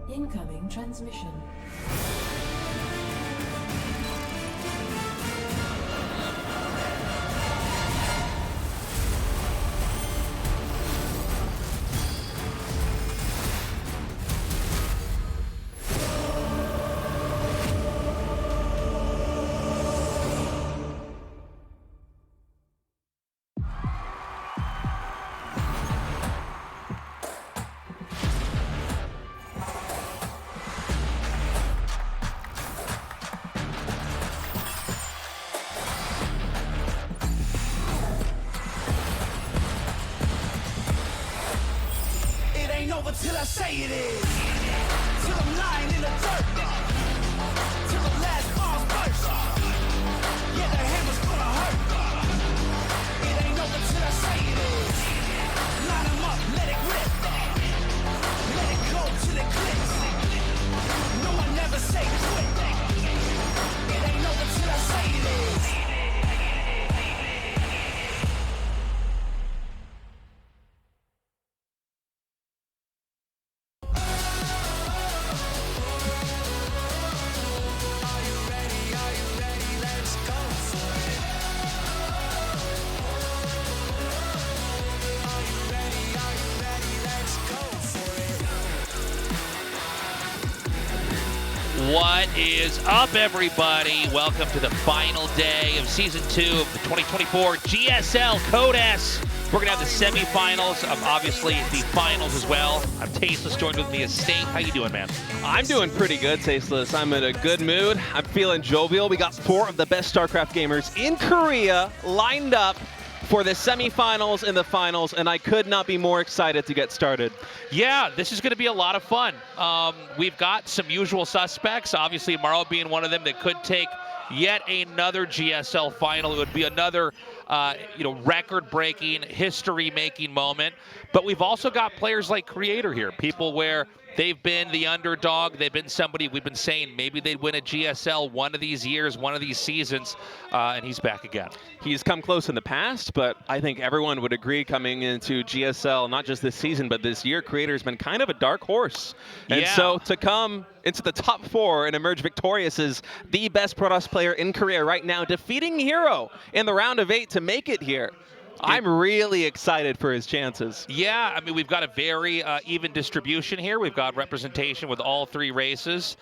Incoming transmission. Till I say it is. Till I'm lying in the dirt. Till the last bombs burst. Yeah, the hammer's gonna hurt. It ain't over till I say it is. Line 'em up, let it rip. Let it go till it clicks. No one never say quit. It ain't over till I say it is. What is up, everybody? Welcome to the final day of Season 2 of the 2024 GSL Code S. We're going to have the semifinals of, obviously, the finals as well. I'm Tasteless, joined with me is State. How you doing, man? I'm doing pretty good, Tasteless. I'm in a good mood. I'm feeling jovial. We got 4 of the best StarCraft gamers in Korea lined up for the semifinals and the finals, and I could not be more excited to get started. Yeah, this is going to be a lot of fun. We've got some usual suspects, obviously Maru being one of them that could take yet another GSL final. It would be another record-breaking, history-making moment. But we've also got players like Creator here, people where they've been the underdog. They've been somebody we've been saying maybe they'd win a GSL one of these years, one of these seasons, and he's back again. He's come close in the past, but I think everyone would agree coming into GSL, not just this season, but this year, Creator's been kind of a dark horse. And so to come into the top 4 and emerge victorious as the best Protoss player in Korea right now, defeating Hero in the round of 8 to make it here. I'm really excited for his chances. Yeah, I mean, we've got a very even distribution here. We've got representation with all 3 races.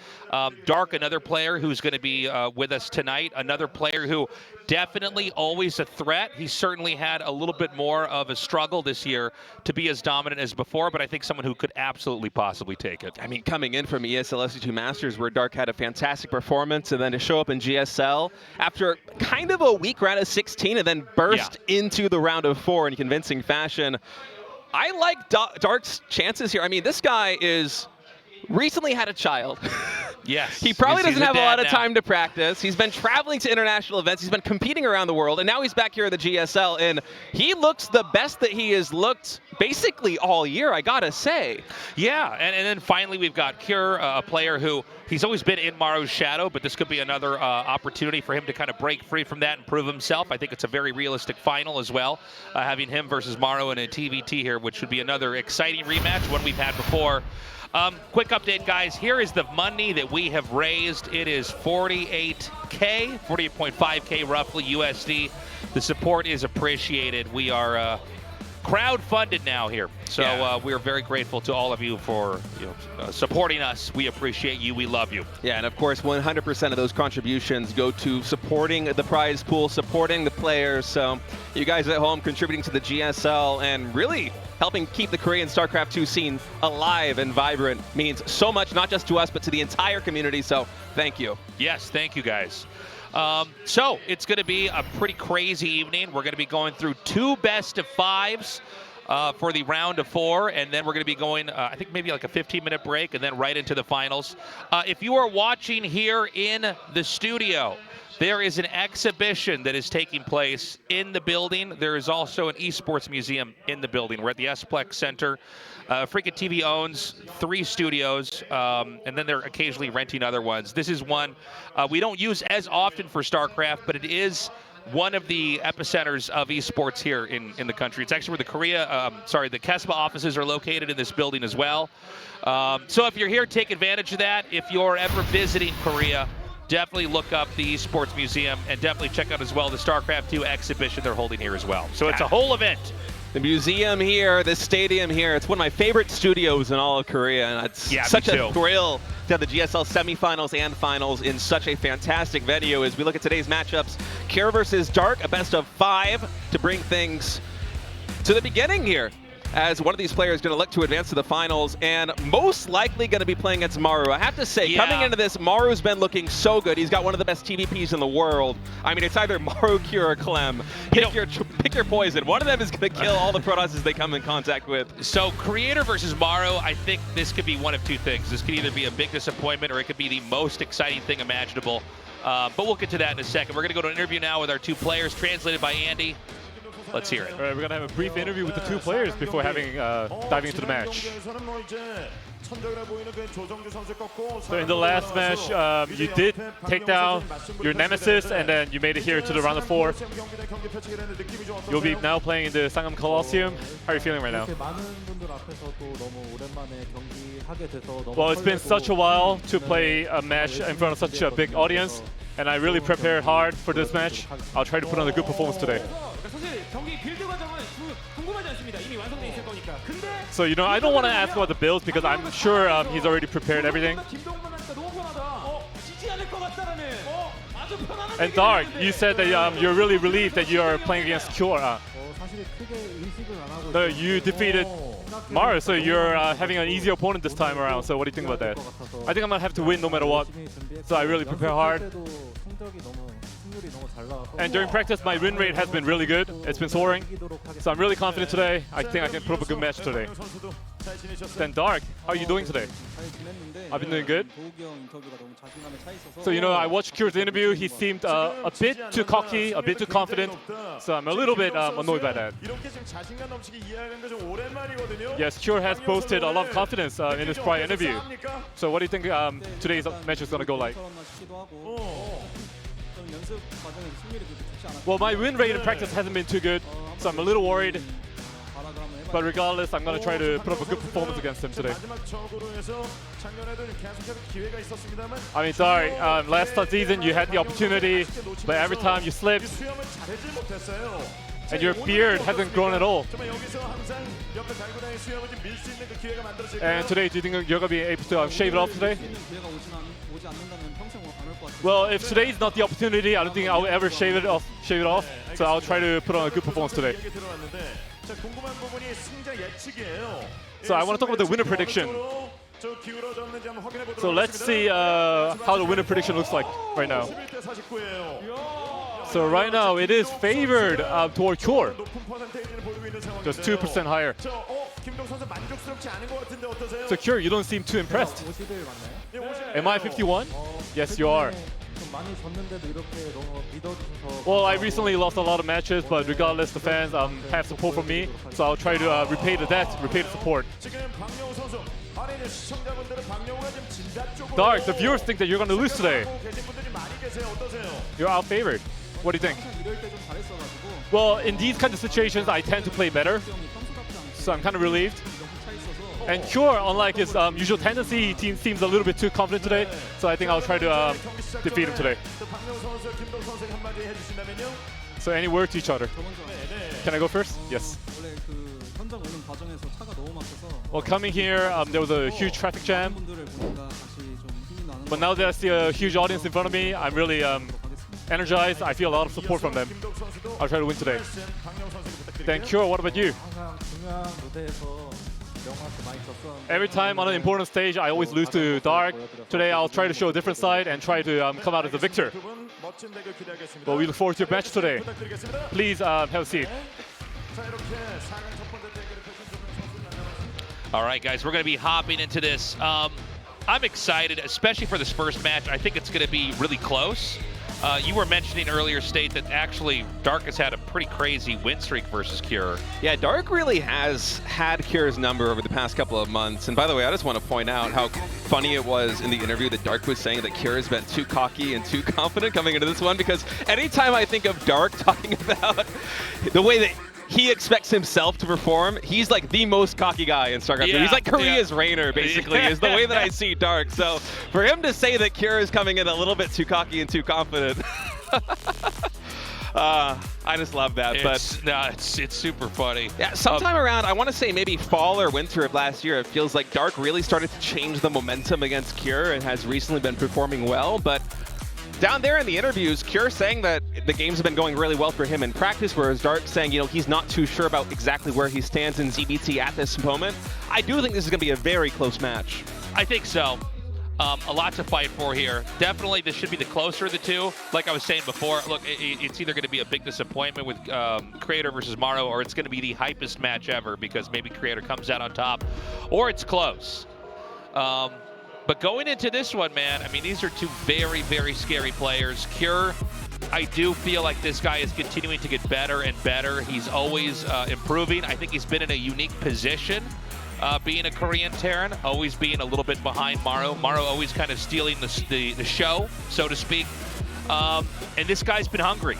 Dark, another player who's going to be with us tonight. Another player who definitely always a threat. He certainly had a little bit more of a struggle this year to be as dominant as before, but I think someone who could absolutely possibly take it. I mean, coming in from ESL SC2 Masters, where Dark had a fantastic performance, and then to show up in GSL after kind of a weak round of 16 and then burst into the round of 4 in convincing fashion. I like Dark's chances here. I mean, this guy is recently had a child. Yes. He probably doesn't have a lot of now. time to practice. He's been traveling to international events. He's been competing around the world, and now he's back here at the GSL, and he looks the best that he has looked basically all year, I gotta say. Yeah, and then finally we've got Cure, a player who he's always been in Maru's shadow, but this could be another opportunity for him to kind of break free from that and prove himself. I think it's a very realistic final as well, having him versus Maru in a TVT here, which would be another exciting rematch, one we've had before. Quick update, guys. Here is the money that we have raised. It is 48K, 48.5K roughly USD. The support is appreciated. We are crowd-funded now here. So we are very grateful to all of you for supporting us. We appreciate you. We love you. Yeah, and of course, 100% of those contributions go to supporting the prize pool, supporting the players. So you guys at home contributing to the GSL and really helping keep the Korean StarCraft 2 scene alive and vibrant means so much, not just to us, but to the entire community. So thank you. Yes, thank you, guys. So it's going to be a pretty crazy evening. We're going to be going through 2 best of 5s for the round of 4, and then we're going to be going, I think maybe like a 15-minute break, and then right into the finals. If you are watching here in the studio, there is an exhibition that is taking place in the building. There is also an esports museum in the building. We're at the Splex Center. Freakin' TV owns 3 studios, and then they're occasionally renting other ones. This is one we don't use as often for StarCraft, but it is one of the epicenters of esports here in the country. It's actually where the KESPA offices are located in this building as well. So if you're here, take advantage of that. If you're ever visiting Korea, definitely look up the Esports Museum and definitely check out as well the StarCraft 2 exhibition they're holding here as well. So it's a whole event. The museum here, this stadium here, it's one of my favorite studios in all of Korea, and it's such a thrill to have the GSL semifinals and finals in such a fantastic venue. As we look at today's matchups, Kira versus Dark, a best of 5 to bring things to the beginning here, as one of these players is going to look to advance to the finals and most likely going to be playing against Maru. I have to say, coming into this, Maru's been looking so good. He's got one of the best TVPs in the world. I mean, it's either Maru, Kira, or Clem. Pick your poison. One of them is going to kill all the Protosses they come in contact with. So Creator versus Maru, I think this could be one of two things. This could either be a big disappointment or it could be the most exciting thing imaginable. But we'll get to that in a second. We're going to go to an interview now with our two players, translated by Andy. Let's hear it. All right, we're going to have a brief interview with the two players before diving into the match. So in the last match, you did take down your nemesis, and then you made it here to the round of 4. You'll be now playing in the Sangam Colosseum. How are you feeling right now? Well, it's been such a while to play a match in front of such a big audience, and I really prepared hard for this match. I'll try to put on a good performance today. So, you know, I don't want to ask about the builds because I'm sure he's already prepared everything. And Dark, you said that you're really relieved that you're playing against Cure. You defeated Maru, so you're having an easy opponent this time around. So what do you think about that? I think I'm going to have to win no matter what. So I really prepare hard. And during practice, my win rate has been really good. It's been soaring. So I'm really confident today. I think I can put up a good match today. Then Dark, how are you doing today? I've been doing good. So, you know, I watched Cure's interview. He seemed a bit too cocky, a bit too confident. So I'm a little bit annoyed by that. Yes, Cure has boasted a lot of confidence in his prior interview. So what do you think today's match is going to go like? Well, my win rate in practice hasn't been too good, so I'm a little worried. But regardless, I'm going to try to put up a good performance against him today. I mean, sorry, last season you had the opportunity, but every time you slipped, and your beard hasn't grown at all. And today, do you think you're going to be able to shave it off today? Well, if today's not the opportunity, I don't think I'll ever shave it off. So I'll try to put on a good performance today. So I want to talk about the winner prediction. So let's see how the winner prediction looks like right now. So right now it is favored toward Cure. Just 2% higher. So Cure, you don't seem too impressed. Am I 51? Yes, you are. Well, I recently lost a lot of matches, but regardless, the fans have support from me, so I'll try to repay the debt, repay the support. Dark, the viewers think that you're going to lose today. You're out-favored. What do you think? Well, in these kinds of situations, I tend to play better, so I'm kind of relieved. And Cure, unlike his usual tendency, he seems a little bit too confident today, so I think I'll try to defeat him today. So any word to each other? Can I go first? Yes. Well, coming here, there was a huge traffic jam. But now that I see a huge audience in front of me, I'm really energized. I feel a lot of support from them. I'll try to win today. Then Cure, what about you? Every time on an important stage, I always lose to Dark. Today, I'll try to show a different side and try to come out as a victor. Well, we look forward to your match today. Please have a seat. All right, guys, we're going to be hopping into this. I'm excited, especially for this first match. I think it's going to be really close. You were mentioning earlier, State, that actually Dark has had a pretty crazy win streak versus Cure. Yeah, Dark really has had Cure's number over the past couple of months. And by the way, I just want to point out how funny it was in the interview that Dark was saying that Cure has been too cocky and too confident coming into this one, because anytime I think of Dark talking about the way that he expects himself to perform, he's like the most cocky guy in StarCraft. Yeah, he's like Korea's Rainer, basically, is the way that I see Dark. So for him to say that Cure is coming in a little bit too cocky and too confident, I just love that. It's super funny. Yeah, sometime around, I want to say maybe fall or winter of last year, it feels like Dark really started to change the momentum against Cure and has recently been performing well. But down there in the interviews, Cure saying that the games have been going really well for him in practice, whereas Dark saying, you know, he's not too sure about exactly where he stands in ZBT at this moment. I do think this is going to be a very close match. I think so. A lot to fight for here. Definitely, this should be the closer of the two. Like I was saying before, look, it's either going to be a big disappointment with Creator versus Maru, or it's going to be the hypest match ever because maybe Creator comes out on top, or it's close. But going into this one, man, I mean, these are two very, very scary players. Cure, I do feel like this guy is continuing to get better and better. He's always improving. I think he's been in a unique position, being a Korean Terran, always being a little bit behind Maru. Maru always kind of stealing the show, so to speak. And this guy's been hungry.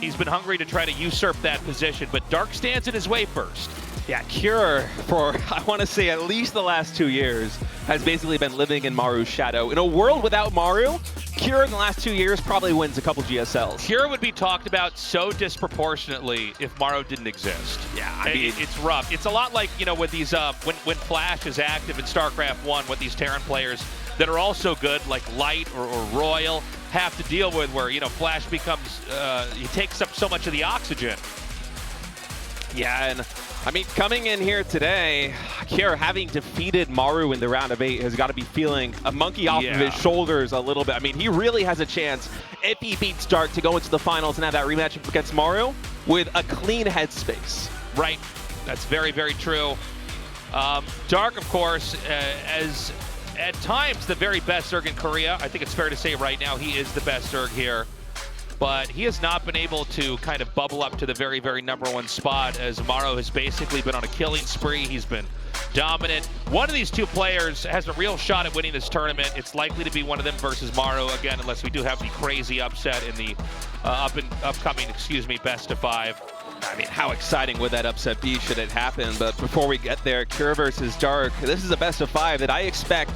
He's been hungry to try to usurp that position, but Dark stands in his way first. Yeah, Cure, for I want to say at least the last 2 years, has basically been living in Maru's shadow. In a world without Maru, Cure in the last 2 years probably wins a couple GSLs. Cure would be talked about so disproportionately if Maru didn't exist. Yeah, I mean, it's rough. It's a lot like, you know, with these when Flash is active in StarCraft 1, what these Terran players that are also good, like Light or Royal, have to deal with, where, you know, Flash becomes he takes up so much of the oxygen. Yeah, and I mean, coming in here today, Cure, having defeated Maru in the round of 8, has got to be feeling a monkey off of his shoulders a little bit. I mean, he really has a chance, if he beats Dark, to go into the finals and have that rematch against Maru with a clean headspace. Right. That's very, very true. Dark, of course, as at times the very best Zerg in Korea. I think it's fair to say right now he is the best Zerg here. But he has not been able to kind of bubble up to the very, very #1 spot, as Maru has basically been on a killing spree. He's been dominant. One of these two players has a real shot at winning this tournament. It's likely to be one of them versus Maru, again, unless we do have the crazy upset in the upcoming best of 5. I mean, how exciting would that upset be should it happen? But before we get there, Cure versus Dark, this is a best of 5 that I expect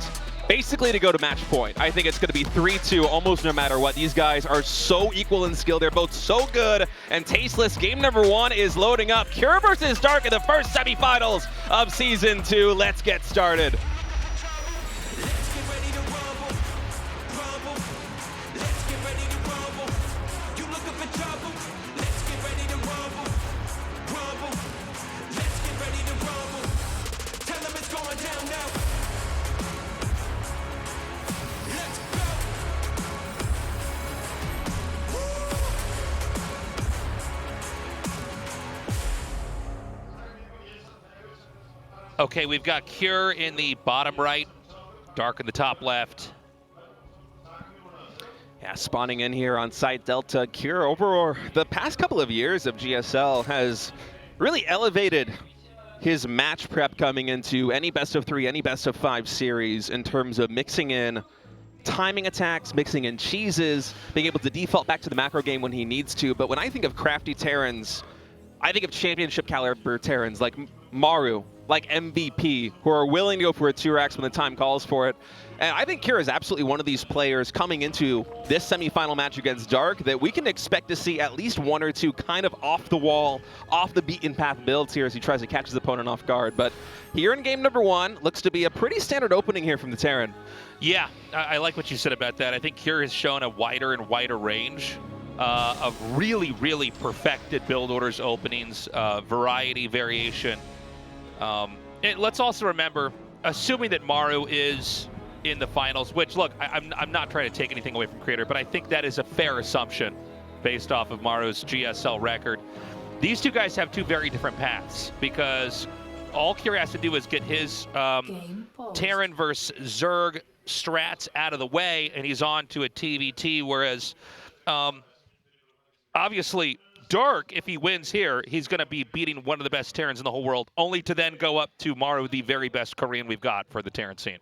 basically to go to match point. I think it's going to be 3-2 almost no matter what. These guys are so equal in skill. They're both so good and tasteless. Game #1 is loading up. Cure versus Dark in the first semifinals of Season 2. Let's get started. Okay, we've got Cure in the bottom right, Dark in the top left. Yeah, spawning in here on site Delta. Cure over the past couple of years of GSL has really elevated his match prep coming into any best of 3, any best of 5 series in terms of mixing in timing attacks, mixing in cheeses, being able to default back to the macro game when he needs to. But when I think of crafty Terrans, I think of championship caliber Terrans like Maru, like MVP, who are willing to go for a 2-racks when the time calls for it. And I think Kira is absolutely one of these players coming into this semifinal match against Dark that we can expect to see at least 1 or 2 kind of off the wall, off the beaten path builds here as he tries to catch his opponent off guard. But here in game #1, looks to be a pretty standard opening here from the Terran. Yeah, I like what you said about that. I think Cure has shown a wider and wider range of really, really perfected build orders openings, variety, variation. And let's also remember, assuming that Maru is in the finals, which, look, I'm not trying to take anything away from Creator, but I think that is a fair assumption based off of Maru's GSL record. These two guys have 2 very different paths, because all Cure has to do is get his Terran versus Zerg strats out of the way, and he's on to a TVT, whereas Obviously, Dark, if he wins here, he's going to be beating one of the best Terrans in the whole world, only to then go up to Maru, the very best Korean we've got for the Terran scene.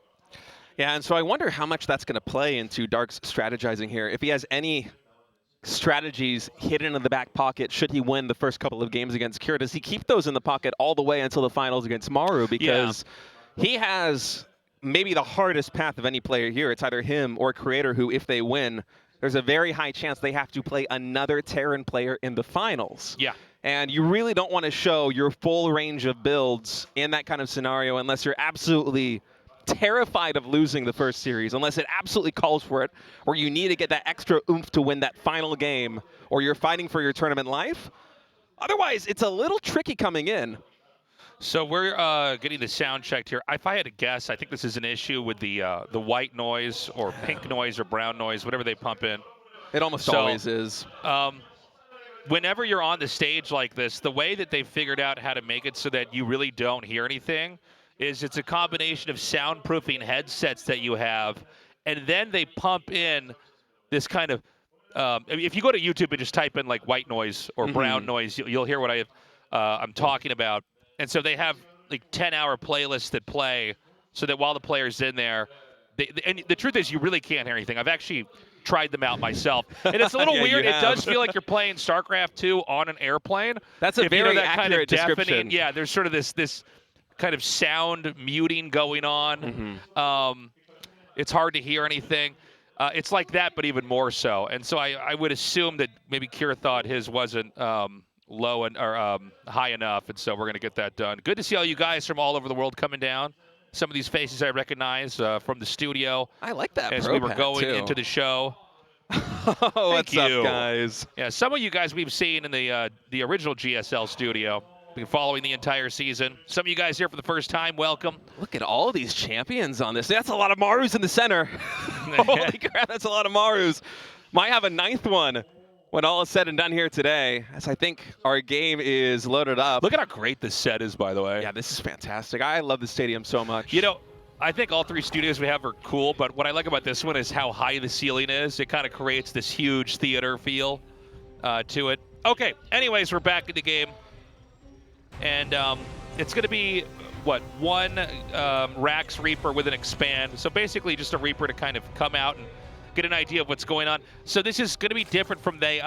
Yeah, and so I wonder how much that's going to play into Dark's strategizing here. If he has any strategies hidden in the back pocket, should he win the first couple of games against Kira, does he keep those in the pocket all the way until the finals against Maru? Because he has maybe the hardest path of any player here. It's either him or Creator, who, if they win, there's a very high chance they have to play another Terran player in the finals. Yeah. And you really don't want to show your full range of builds in that kind of scenario unless you're absolutely terrified of losing the first series, unless it absolutely calls for it, or you need to get that extra oomph to win that final game, or you're fighting for your tournament life. Otherwise, it's a little tricky coming in. So we're getting the sound checked here. If I had to guess, I think this is an issue with the white noise or pink noise or brown noise, whatever they pump in. It almost always is. Whenever you're on the stage like this, the way that they've figured out how to make it so that you really don't hear anything is it's a combination of soundproofing headsets that you have, and then they pump in this kind of, if you go to YouTube and just type in like white noise or brown noise, you'll hear what I'm talking about. And so they have like 10-hour playlists that play so that while the player's in there, and the truth is you really can't hear anything. I've actually tried them out myself. And it's a little weird. It does feel like you're playing StarCraft 2 on an airplane. That's a very that accurate kind of description. Yeah, there's sort of this kind of sound muting going on. It's hard to hear anything. It's like that, but even more so. And so I would assume that maybe Kira thought his wasn't low or high enough, and so we're going to get that done. Good to see all you guys from all over the world coming down. Some of these faces I recognize from the studio. I like that as we were going into the show. What's up, guys? Yeah, some of you guys we've seen in the original GSL studio. Been following the entire season. Some of you guys here for the first time, welcome. Look at all these champions on this. That's a lot of Marus in the center. Holy crap, that's a lot of Marus. Might have a 9th one when all is said and done here today, as I think our game is loaded up. Look at how great this set is, by the way. Yeah, this is fantastic. I love the stadium so much. You know, I think all 3 studios we have are cool, but what I like about this one is how high the ceiling is. It kind of creates this huge theater feel to it. Okay, anyways, we're back in the game. And it's going to be, what, 1 Rax Reaper with an expand. So basically just a Reaper to kind of come out and get an idea of what's going on. So this is going to be different from the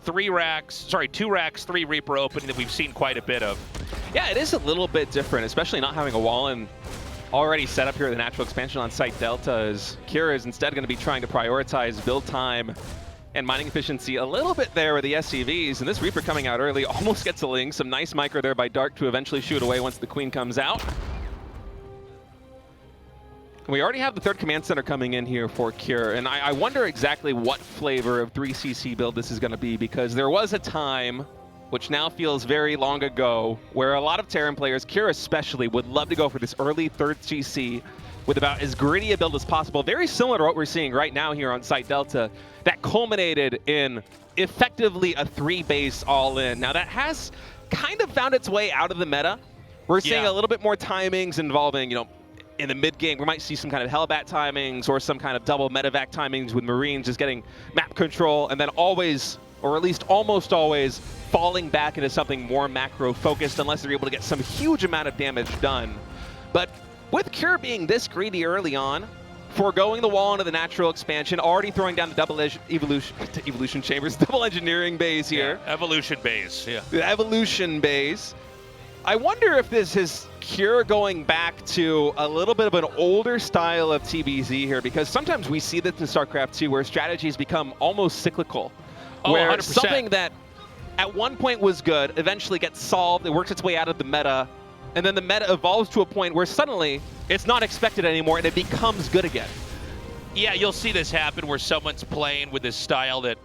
2 Rax, 3 Reaper opening that we've seen quite a bit of. Yeah, it is a little bit different, especially not having a wall in already set up here. The natural expansion on site Delta is Kira is instead going to be trying to prioritize build time and mining efficiency a little bit there with the SCVs, and this Reaper coming out early almost gets a link. Some nice micro there by Dark to eventually shoot away once the Queen comes out. We already have the 3rd command center coming in here for Cure, and I wonder exactly what flavor of 3CC build this is going to be, because there was a time, which now feels very long ago, where a lot of Terran players, Cure especially, would love to go for this early 3rd CC with about as gritty a build as possible, very similar to what we're seeing right now here on site Delta, that culminated in effectively a 3-base all-in. Now that has kind of found its way out of the meta. We're seeing a little bit more timings involving, you know, in the mid-game, we might see some kind of Hellbat timings or some kind of double medevac timings with Marines just getting map control, and then always, or at least almost always, falling back into something more macro-focused unless they're able to get some huge amount of damage done. But with Cure being this greedy early on, foregoing the wall into the natural expansion, already throwing down the double evolution chambers, double engineering bays here. Yeah, evolution bays, The evolution bays. I wonder if this is Cure going back to a little bit of an older style of TBZ here, because sometimes we see this in StarCraft 2 where strategies become almost cyclical. Where 100%. Something that at one point was good eventually gets solved, it works its way out of the meta, and then the meta evolves to a point where suddenly it's not expected anymore and it becomes good again. Yeah, you'll see this happen where someone's playing with this style that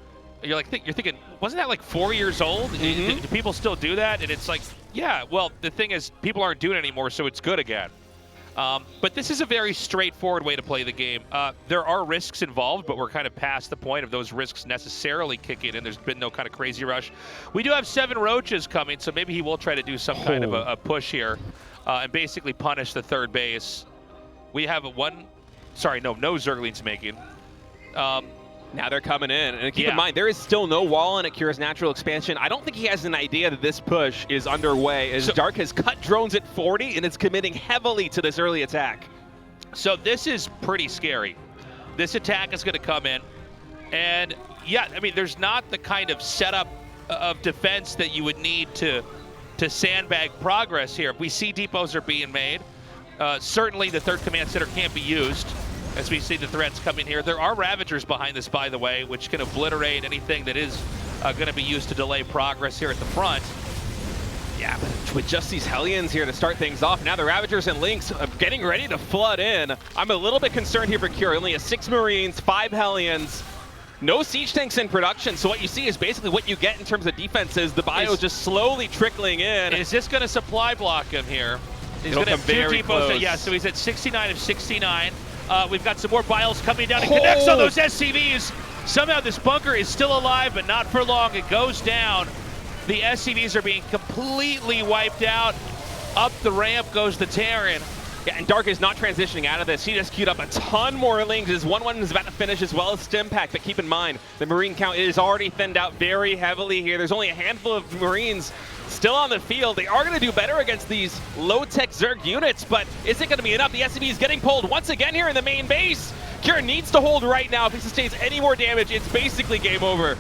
you're like, you're thinking, wasn't that like 4 years old? Do people still do that? And it's like, yeah, well, the thing is, people aren't doing it anymore, so it's good again. But this is a very straightforward way to play the game. There are risks involved, but we're kind of past the point of those risks necessarily kicking in. There's been no kind of crazy rush. We do have 7 Roaches coming, so maybe he will try to do some kind of a push here and basically punish the 3rd base. We have no Zerglings making. Now they're coming in, and keep in mind, there is still no wall in Akira's natural expansion. I don't think he has an idea that this push is underway, as Dark has cut drones at 40, and it's committing heavily to this early attack. So this is pretty scary. This attack is going to come in, and yeah, I mean, there's not the kind of setup of defense that you would need to sandbag progress here. We see depots are being made. Certainly the third command center can't be used as we see the threats coming here. There are Ravagers behind this, by the way, which can obliterate anything that is going to be used to delay progress here at the front. Yeah, but with just these Hellions here to start things off, now the Ravagers and Lynx getting ready to flood in. I'm a little bit concerned here for Cure. Only has 6 Marines, 5 Hellions. No siege tanks in production, so what you see is basically what you get in terms of defenses. The bio is just slowly trickling in. Is this going to supply block him here? He's It'll going to have 2 very depots. close. Yeah, so he's at 69 of 69. We've got some more bios coming down. It connects on those SCVs. Somehow this bunker is still alive, but not for long. It goes down. The SCVs are being completely wiped out. Up the ramp goes the Terran. Yeah, and Dark is not transitioning out of this. He just queued up a ton more Lings. His 1-1 is about to finish, as well as Stim Pack. But keep in mind, the Marine count is already thinned out very heavily here. There's only a handful of Marines still on the field. They are going to do better against these low-tech Zerg units, but is it going to be enough? The SCV is getting pulled once again here in the main base. Kieran needs to hold right now. If he sustains any more damage, it's basically game over.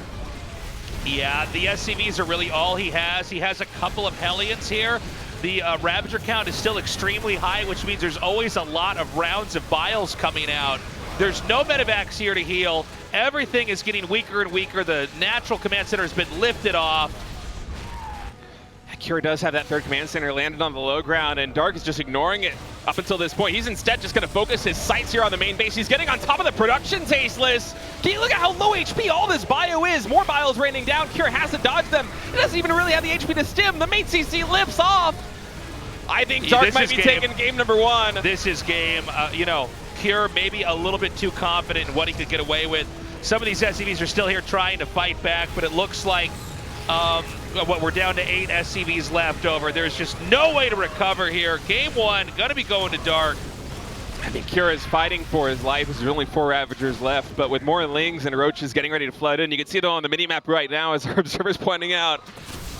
Yeah, the SCVs are really all he has. He has a couple of Hellions here. The Ravager count is still extremely high, which means there's always a lot of rounds of biles coming out. There's no medevacs here to heal. Everything is getting weaker and weaker. The natural command center has been lifted off. Kira does have that third command center landed on the low ground, and Dark is just ignoring it up until this point. He's instead just going to focus his sights here on the main base. He's getting on top of the production tasteless. Can you look at how low HP all this bio is? More bios raining down. Kira has to dodge them. It doesn't even really have the HP to stim. The main CC lifts off. I think Dark might be taking game number 1. This is game. You know, Kira maybe a little bit too confident in what he could get away with. Some of these SCVs are still here trying to fight back, but it looks like we're down to 8 SCVs left over. There's just no way to recover here. Game 1, gonna be going to Dark. I think Kira is fighting for his life. There's only 4 Ravagers left, but with more Lings and Roaches getting ready to flood in, you can see it on the minimap right now, as our observer's pointing out.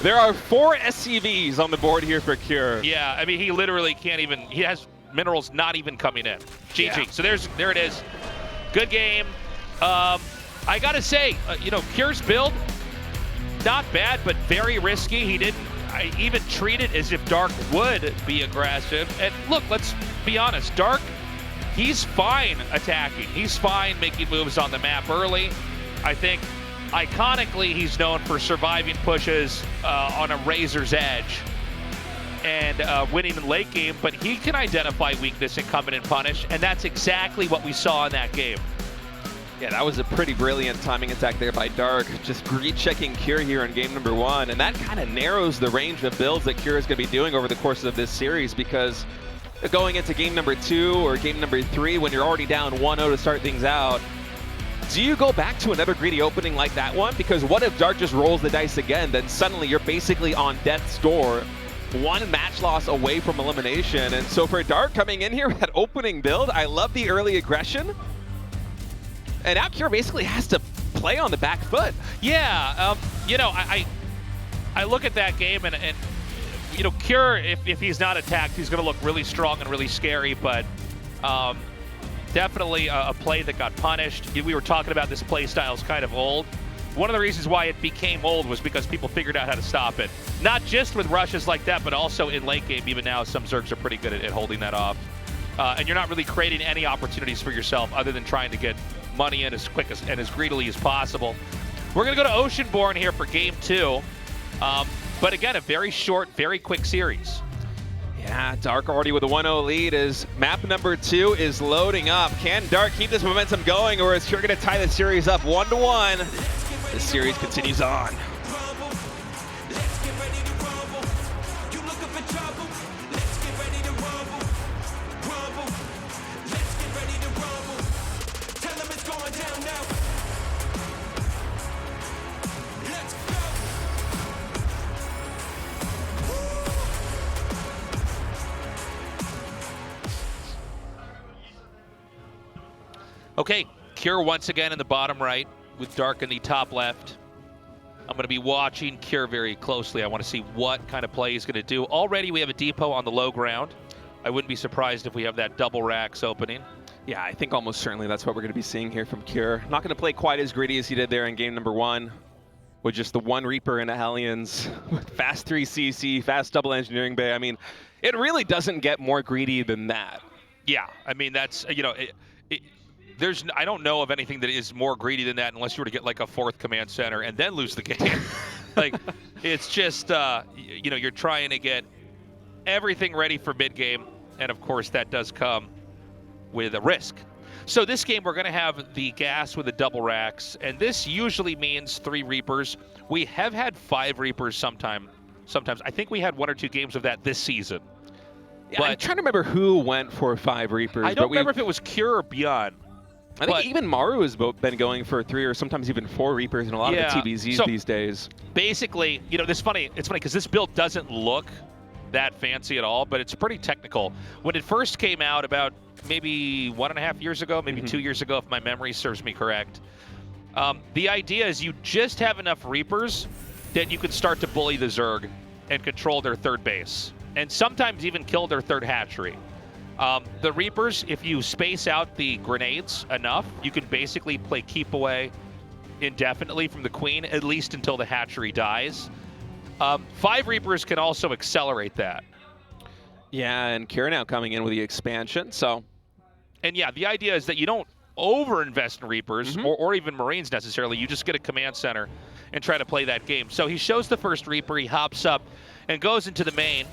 There are 4 SCVs on the board here for Kira. Yeah, I mean, he literally can't even, he has minerals not even coming in. GG. Yeah. So there it is. Good game. I gotta say, you know, Kira's build, not bad, but very risky. He didn't even treat it as if Dark would be aggressive. And look, let's be honest, Dark, he's fine attacking. He's fine making moves on the map early. I think iconically he's known for surviving pushes on a razor's edge and winning in late game, but he can identify weakness and come in and punish, and that's exactly what we saw in that game. Yeah, that was a pretty brilliant timing attack there by Dark. Just re-checking Kira here in game number 1, and that kind of narrows the range of builds that Kira is going to be doing over the course of this series, because going into game number 2 or game number 3, when you're already down 1-0 to start things out, do you go back to another greedy opening like that one? Because what if Dark just rolls the dice again? Then suddenly you're basically on death's door, 1 match loss away from elimination. And so for Dark coming in here at opening build, I love the early aggression. And now Kira basically has to play on the back foot. Yeah, you know, I look at that game and you know, Kira, if he's not attacked, he's going to look really strong and really scary, but definitely a play that got punished. We were talking about this play style is kind of old. One of the reasons why it became old was because people figured out how to stop it. Not just with rushes like that, but also in late game. Even now, some Zergs are pretty good at holding that off. And you're not really creating any opportunities for yourself other than trying to get money in as quick and as greedily as possible. We're going to go to Oceanborn here for game 2. But again, a very short, very quick series. Yeah, Dark already with a 1-0 lead as map number 2 is loading up. Can Dark keep this momentum going, or is Kira going to tie the series up 1-1? This series continues on. Okay, Kira once again in the bottom right. with Dark in the top left. I'm going to be watching Cure very closely. I want to see what kind of play he's going to do. Already we have a depot on the low ground. I wouldn't be surprised if we have that double racks opening. Yeah, I think almost certainly that's what we're going to be seeing here from Cure. Not going to play quite as greedy as he did there in game number 1, with just the 1 Reaper into Hellions, fast 3 CC, fast double engineering bay. I mean, it really doesn't get more greedy than that. Yeah, I mean, that's, you know, I don't know of anything that is more greedy than that unless you were to get like a 4th command center and then lose the game. Like, it's just, you know, you're trying to get everything ready for mid-game, and of course that does come with a risk. So this game we're going to have the gas with the double racks, and this usually means 3 Reapers. We have had 5 Reapers sometimes. I think we had 1 or 2 games of that this season. Yeah, I'm trying to remember who went for 5 Reapers. I don't remember if it was Cure or Beyond. I think even Maru has been going for 3 or sometimes even 4 Reapers in a lot of the TBZs these days. Basically, you know, it's funny because this build doesn't look that fancy at all, but it's pretty technical. When it first came out about maybe 1.5 years ago, maybe 2 years ago, if my memory serves me correct, the idea is you just have enough Reapers that you can start to bully the Zerg and control their 3rd base, and sometimes even kill their 3rd hatchery. The Reapers, if you space out the grenades enough, you can basically play keep away indefinitely from the Queen, at least until the hatchery dies. 5 Reapers can also accelerate that. Yeah, and Cure now coming in with the expansion, so. And yeah, the idea is that you don't over-invest in Reapers or even Marines necessarily. You just get a command center and try to play that game. So he shows the first Reaper, he hops up and goes into the main.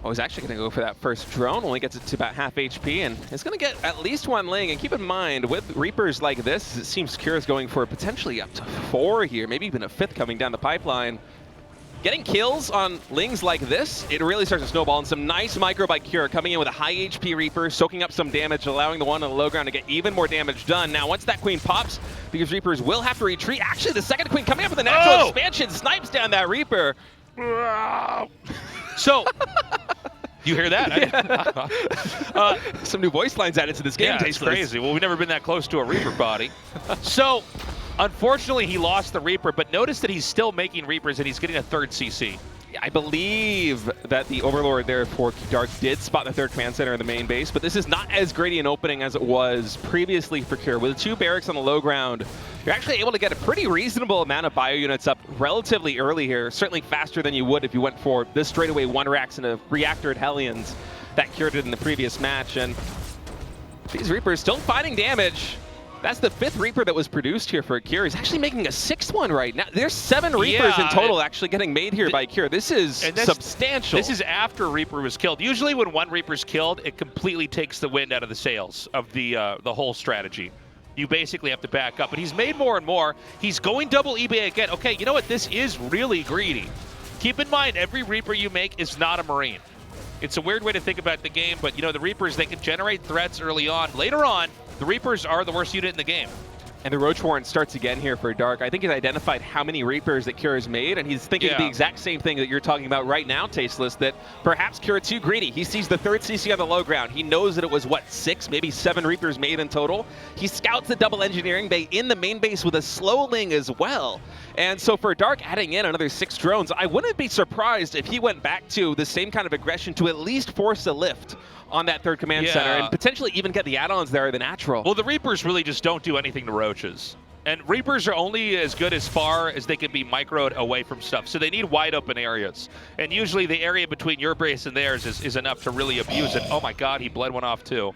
I was actually going to go for that first drone, only gets it to about half HP, and it's going to get at least 1 Ling. And keep in mind, with Reapers like this, it seems Cure is going for potentially up to 4 here, maybe even a 5th coming down the pipeline. Getting kills on Lings like this, it really starts to snowball, and some nice micro by Cure coming in with a high HP Reaper, soaking up some damage, allowing the one on the low ground to get even more damage done. Now, once that Queen pops, these Reapers will have to retreat. Actually, the second Queen coming up with a natural expansion snipes down that Reaper. So, you hear that? Yeah. Some new voice lines added to this game. Yeah, it's crazy. Well, we've never been that close to a Reaper body. So, unfortunately, he lost the Reaper, but notice that he's still making Reapers and he's getting a 3rd CC. I believe that the Overlord there for Dark did spot the 3rd command center in the main base, but this is not as greedy an opening as it was previously for Cure. With 2 barracks on the low ground, you're actually able to get a pretty reasonable amount of bio units up relatively early here, certainly faster than you would if you went for this straightaway 1 racks and a reactor at Hellions that Cure did in the previous match. And these Reapers still finding damage. That's the 5th Reaper that was produced here for Cure. He's actually making a 6th one right now. There's 7 Reapers in total actually getting made here by Cure. This is substantial. This is after Reaper was killed. Usually when 1 Reaper's killed, it completely takes the wind out of the sails of the whole strategy. You basically have to back up. But he's made more and more. He's going double eBay again. Okay, you know what? This is really greedy. Keep in mind, every Reaper you make is not a Marine. It's a weird way to think about the game, but you know, the Reapers, they can generate threats early on. Later on, the Reapers are the worst unit in the game. And the Roach Warrant starts again here for Dark. I think he's identified how many Reapers that Cure has made, and he's thinking the exact same thing that you're talking about right now, Tasteless, that perhaps Cure too greedy. He sees the 3rd CC on the low ground. He knows that it was, what, 6, maybe 7 Reapers made in total. He scouts the double engineering bay in the main base with a slow Ling as well. And so for Dark adding in another 6 drones, I wouldn't be surprised if he went back to the same kind of aggression to at least force a lift on that 3rd command center and potentially even get the add-ons there, the natural. Well, the Reapers really just don't do anything to Roaches. And Reapers are only as good as far as they can be microed away from stuff. So they need wide open areas. And usually the area between your base and theirs is enough to really abuse it. Oh my God, he bled one off too.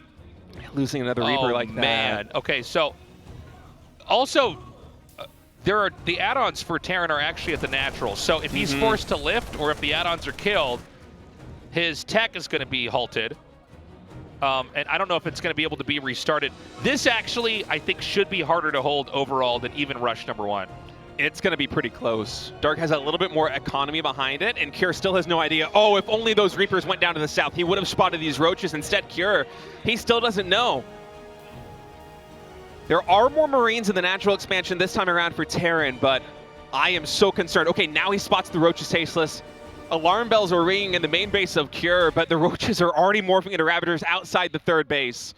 Losing another Reaper like that. Man. Okay, so also there are the add-ons for Terran are actually at the natural. So if he's forced to lift or if the add-ons are killed, his tech is going to be halted. And I don't know if it's going to be able to be restarted. This actually, I think, should be harder to hold overall than even Rush #1. It's going to be pretty close. Dark has a little bit more economy behind it, and Cure still has no idea. Oh, if only those Reapers went down to the south, he would have spotted these Roaches. Instead, Cure, he still doesn't know. There are more Marines in the natural expansion this time around for Terran, but I am so concerned. Okay, now he spots the Roaches Tasteless. Alarm bells are ringing in the main base of Cure, but the Roaches are already morphing into Ravagers outside the 3rd base.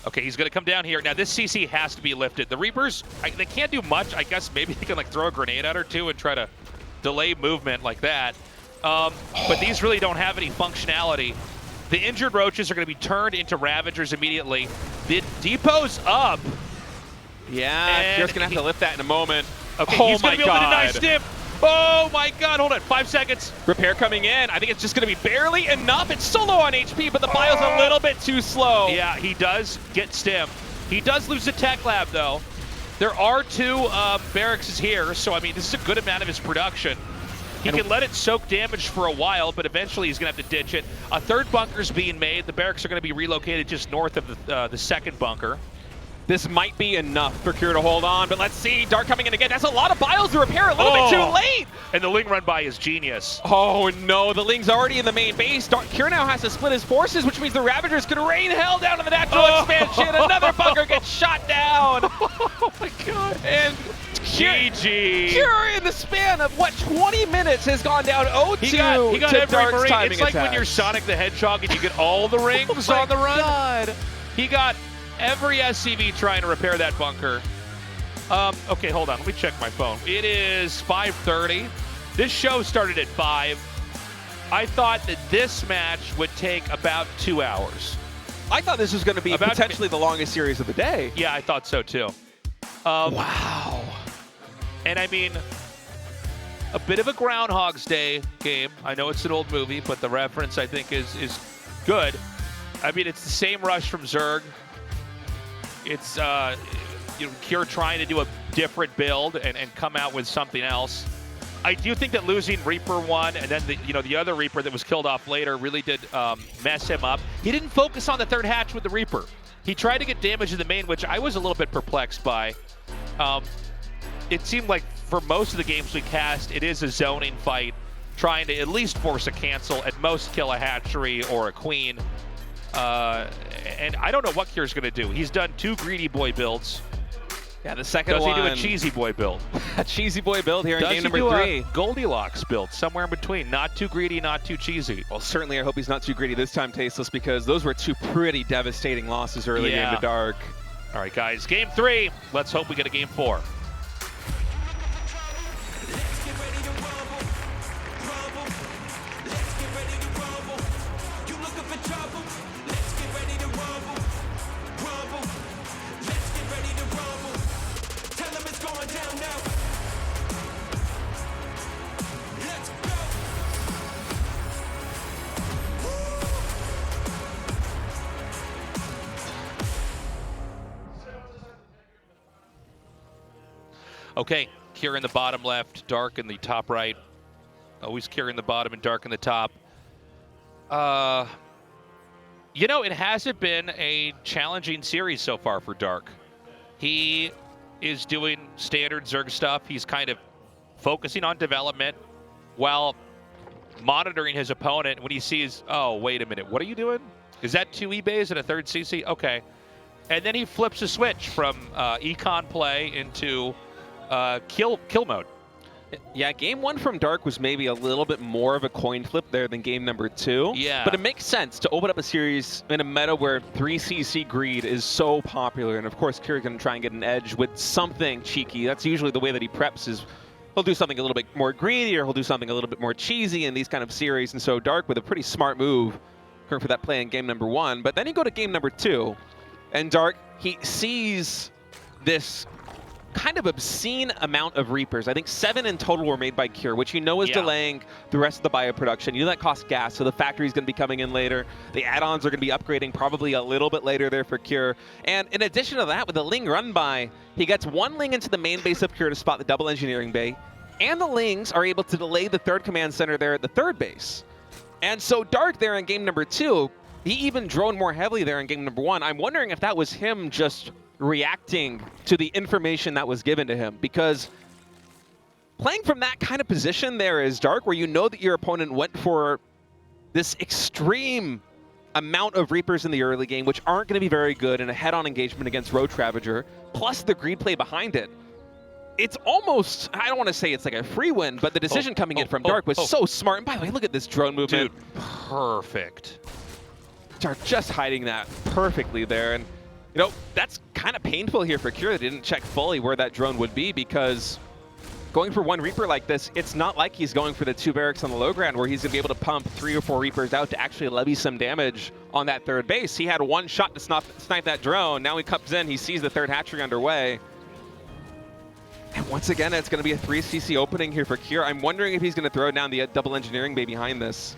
Okay, he's going to come down here. Now, this CC has to be lifted. The Reapers, they can't do much. I guess maybe they can like throw a grenade at her too and try to delay movement like that. But these really don't have any functionality. The injured Roaches are going to be turned into Ravagers immediately. The Depot's up. Yeah, Kier's going to have to lift that in a moment. Okay, oh he's going my to be able to deny God. Stim. Oh my God, hold on, 5 seconds. Repair coming in. I think it's just going to be barely enough. It's so low on HP, but the bio's a little bit too slow. Yeah, he does get Stim. He does lose the Tech Lab, though. There are 2 barracks here, so I mean, this is a good amount of his production. He can let it soak damage for a while, but eventually he's going to have to ditch it. A 3rd bunker's being made. The barracks are going to be relocated just north of the 2nd bunker. This might be enough for Kier to hold on, but let's see. Dark coming in again. That's a lot of bios to repair, a little bit too late. And the Ling run by is genius. Oh no, the Ling's already in the main base. Kier now has to split his forces, which means the Ravagers can rain hell down on the natural expansion. Another bunker gets shot down. Oh my God. And GG. Kier in the span of, what, 20 minutes has gone down 0-2 He got to every Dark's Marine. timing It's like when you're attacks. Sonic the Hedgehog and you get all the rings Oh my on the run. God. He got every SCV trying to repair that bunker. Okay, hold on. Let me check my phone. It is 5:30. This show started at 5. I thought that this match would take about 2 hours. I thought this was going to be About- potentially the longest series of the day. Yeah, I thought so too. Wow. And I mean, a bit of a Groundhog's Day game. I know it's an old movie, but the reference I think is good. I mean, it's the same rush from Zerg. It's Kier trying to do a different build and come out with something else. I do think that losing Reaper 1 and then the other Reaper that was killed off later really did mess him up. He didn't focus on the 3rd hatch with the Reaper. He tried to get damage in the main, which I was a little bit perplexed by. It seemed like for most of the games we cast, it is a zoning fight, trying to at least force a cancel, at most kill a hatchery or a queen. And I don't know what Kier's going to do. He's done 2 greedy boy builds. Yeah, the second Does one. he do a cheesy boy build? A cheesy boy build here in Does game he number do 3. a Goldilocks build, somewhere in between? Not too greedy, not too cheesy. Well, certainly I hope he's not too greedy this time, Tasteless, because those were 2 pretty devastating losses early game to Dark. All right, guys, game 3. Let's hope we get a game 4. Let's get ready to rumble, rumble. Let's get ready to rumble. You looking for trouble? Let's get ready to rumble, rumble. Let's get ready to rumble. Tell them it's going down now. Let's go. Okay, Kier in the bottom left, Dark in the top right. Always Kier in the bottom and Dark in the top. You know, it hasn't been a challenging series so far for Dark. He is doing standard Zerg stuff. He's kind of focusing on development while monitoring his opponent when he sees, oh, wait a minute, what are you doing? Is that 2 eBays and a 3rd CC? Okay. And then he flips a switch from econ play into kill mode. Yeah, game 1 from Dark was maybe a little bit more of a coin flip there than game number 2. Yeah. But it makes sense to open up a series in a meta where 3CC greed is so popular. And of course, Kier's going to try and get an edge with something cheeky. That's usually the way that he preps is he'll do something a little bit more greedy or he'll do something a little bit more cheesy in these kind of series. And so Dark with a pretty smart move going for that play in game number 1. But then you go to game number 2 and Dark, he sees this kind of obscene amount of Reapers. I think 7 in total were made by Kier, which you know is delaying the rest of the bioproduction. You know that costs gas, so the factory's going to be coming in later. The add-ons are going to be upgrading probably a little bit later there for Kier. And in addition to that, with the Ling run by, he gets 1 Ling into the main base of Kier to spot the double engineering bay, and the Lings are able to delay the 3rd command center there at the 3rd base. And so Dark there in game number 2, he even droned more heavily there in game number 1. I'm wondering if that was him just reacting to the information that was given to him, because playing from that kind of position there is Dark, where you know that your opponent went for this extreme amount of Reapers in the early game, which aren't going to be very good in a head-on engagement against Roach Ravager, plus the greed play behind it. It's almost, I don't want to say it's like a free win, but the decision coming in from Dark was so smart. And by the way, look at this drone movement. Dude, perfect. Dark just hiding that perfectly there. And You know, that's kind of painful here for Kira. They didn't check fully where that drone would be, because going for one Reaper like this, it's not like he's going for the 2 barracks on the low ground where he's going to be able to pump 3 or 4 Reapers out to actually levy some damage on that third base. He had one shot to snipe that drone. Now he comes in, he sees the third hatchery underway. And once again, it's going to be a 3cc opening here for Kira. I'm wondering if he's going to throw down the double engineering bay behind this.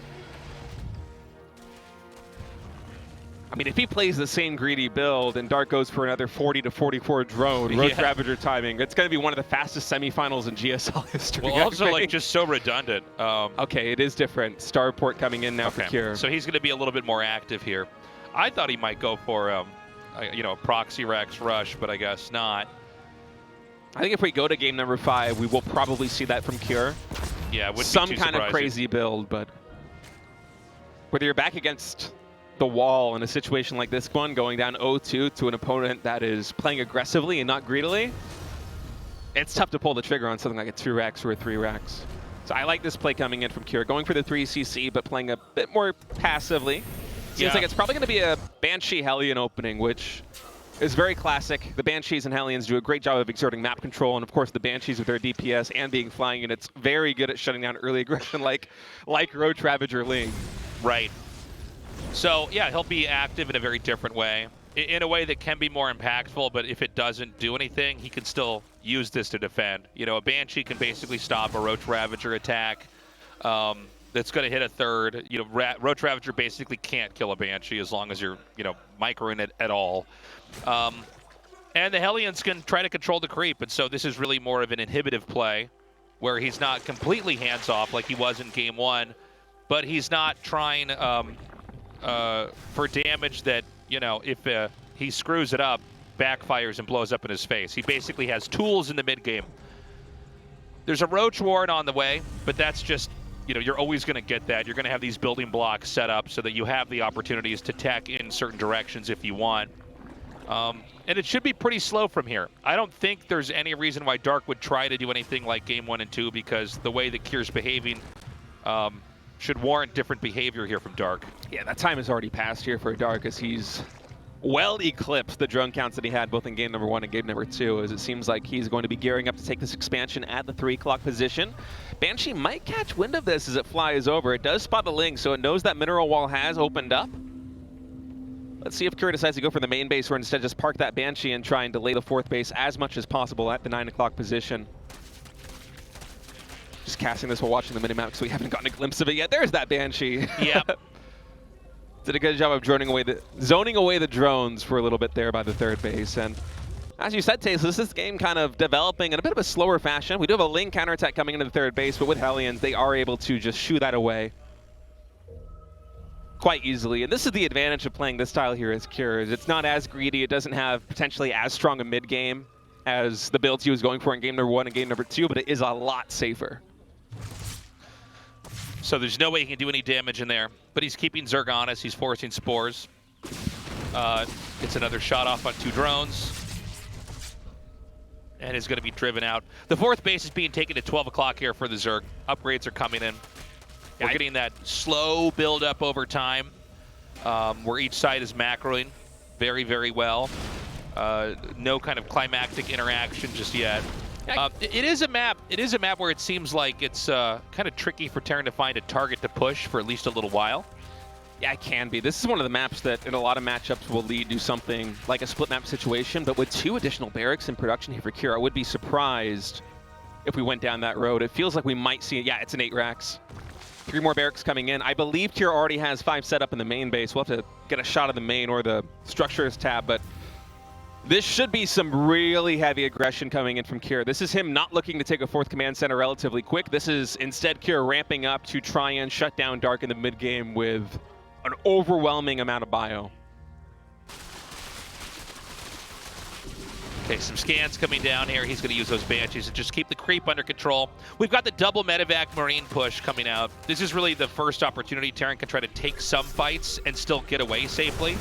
I mean, if he plays the same greedy build and Dark goes for another 40 to 44 drone, Roach Ravager timing, it's going to be one of the fastest semifinals in GSL history. Well, also, like, just so redundant. Okay, it is different. Starport coming in now for Kira. So he's going to be a little bit more active here. I thought he might go for, you know, a proxy Rex rush, but I guess not. I think if we go to game number 5, we will probably see that from Cure. Yeah, it wouldn't some be too kind of surprising. crazy build, but whether you're back against the wall in a situation like this one, going down 0-2 to an opponent that is playing aggressively and not greedily, it's tough to pull the trigger on something like a 2-Rex or a 3-Rex. So I like this play coming in from Kira, going for the 3cc, but playing a bit more passively. Seems like it's probably going to be a Banshee Hellion opening, which is very classic. The Banshees and Hellions do a great job of exerting map control, and of course the Banshees with their DPS and being flying units, very good at shutting down early aggression like Roach Ravager Ling. Right. So, yeah, he'll be active in a very different way, in a way that can be more impactful, but if it doesn't do anything, he can still use this to defend. You know, a Banshee can basically stop a Roach Ravager attack that's going to hit a third. You know, Roach Ravager basically can't kill a Banshee as long as you're, you know, microing it at all. And the Hellions can try to control the creep, and so this is really more of an inhibitive play where he's not completely hands-off like he was in Game 1, but he's not trying for damage that, you know, if he screws it up, backfires and blows up in his face. He basically has tools in the mid-game. There's a Roach Ward on the way, but that's just, you know, you're always going to get that. You're going to have these building blocks set up so that you have the opportunities to tech in certain directions if you want. And it should be pretty slow from here. I don't think there's any reason why Dark would try to do anything like Game 1 and 2, because the way that Kier's behaving should warrant different behavior here from Dark. Yeah, that time has already passed here for Dark, as he's well eclipsed the drone counts that he had both in game number 1 and game number 2, as it seems like he's going to be gearing up to take this expansion at the 3 o'clock position. Banshee might catch wind of this as it flies over. It does spot the Ling, so it knows that mineral wall has opened up. Let's see if Kira decides to go for the main base or instead just park that Banshee and try and delay the 4th base as much as possible at the 9 o'clock position. Just casting this while watching the minimap because we haven't gotten a glimpse of it yet. There's that Banshee. Yep. Did a good job of zoning away the drones for a little bit there by the 3rd base. And as you said, Taze, this is game kind of developing in a bit of a slower fashion. We do have a Ling counterattack coming into the 3rd base, but with Hellions, they are able to just shoo that away quite easily. And this is the advantage of playing this style here as Cure. It's not as greedy. It doesn't have potentially as strong a mid game as the builds he was going for in game number 1 and game number 2, but it is a lot safer. So there's no way he can do any damage in there, but he's keeping Zerg honest. He's forcing spores. It's another shot off on 2 drones. And is going to be driven out. The 4th base is being taken at 12 o'clock here for the Zerg. Upgrades are coming in. We're getting that slow build up over time, where each side is macroing very, very well. No kind of climactic interaction just yet. It is a map. It is a map where it seems like it's kind of tricky for Terran to find a target to push for at least a little while. Yeah, it can be. This is one of the maps that in a lot of matchups will lead to something like a split map situation, but with 2 additional barracks in production here for Kira, I would be surprised if we went down that road. It feels like we might see, yeah, it's an 8 racks. 3 more barracks coming in. I believe Kira already has 5 set up in the main base. We'll have to get a shot of the main or the structures tab, but this should be some really heavy aggression coming in from Kira. This is him not looking to take a 4th command center relatively quick. This is instead Kira ramping up to try and shut down Dark in the mid game with an overwhelming amount of bio. Okay, some scans coming down here. He's going to use those Banshees to just keep the creep under control. We've got the double medevac Marine push coming out. This is really the first opportunity Terran can try to take some fights and still get away safely.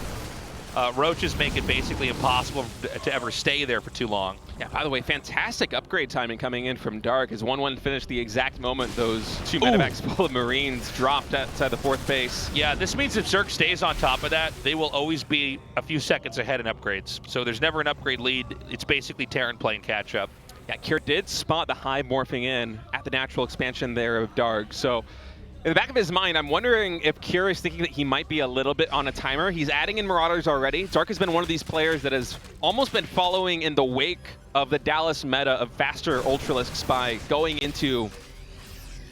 Roaches make it basically impossible to ever stay there for too long. Yeah, by the way, fantastic upgrade timing coming in from Dark as 1-1 finished the exact moment those two medevacs full of Marines dropped outside the 4th base. Yeah, this means if Zerg stays on top of that, they will always be a few seconds ahead in upgrades. So there's never an upgrade lead. It's basically Terran playing catch up. Yeah, Kier did spot the Hive morphing in at the natural expansion there of Dark. So in the back of his mind, I'm wondering if Kier is thinking that he might be a little bit on a timer. He's adding in Marauders already. Dark has been one of these players that has almost been following in the wake of the Dallas meta of faster Ultralisk Spy, going into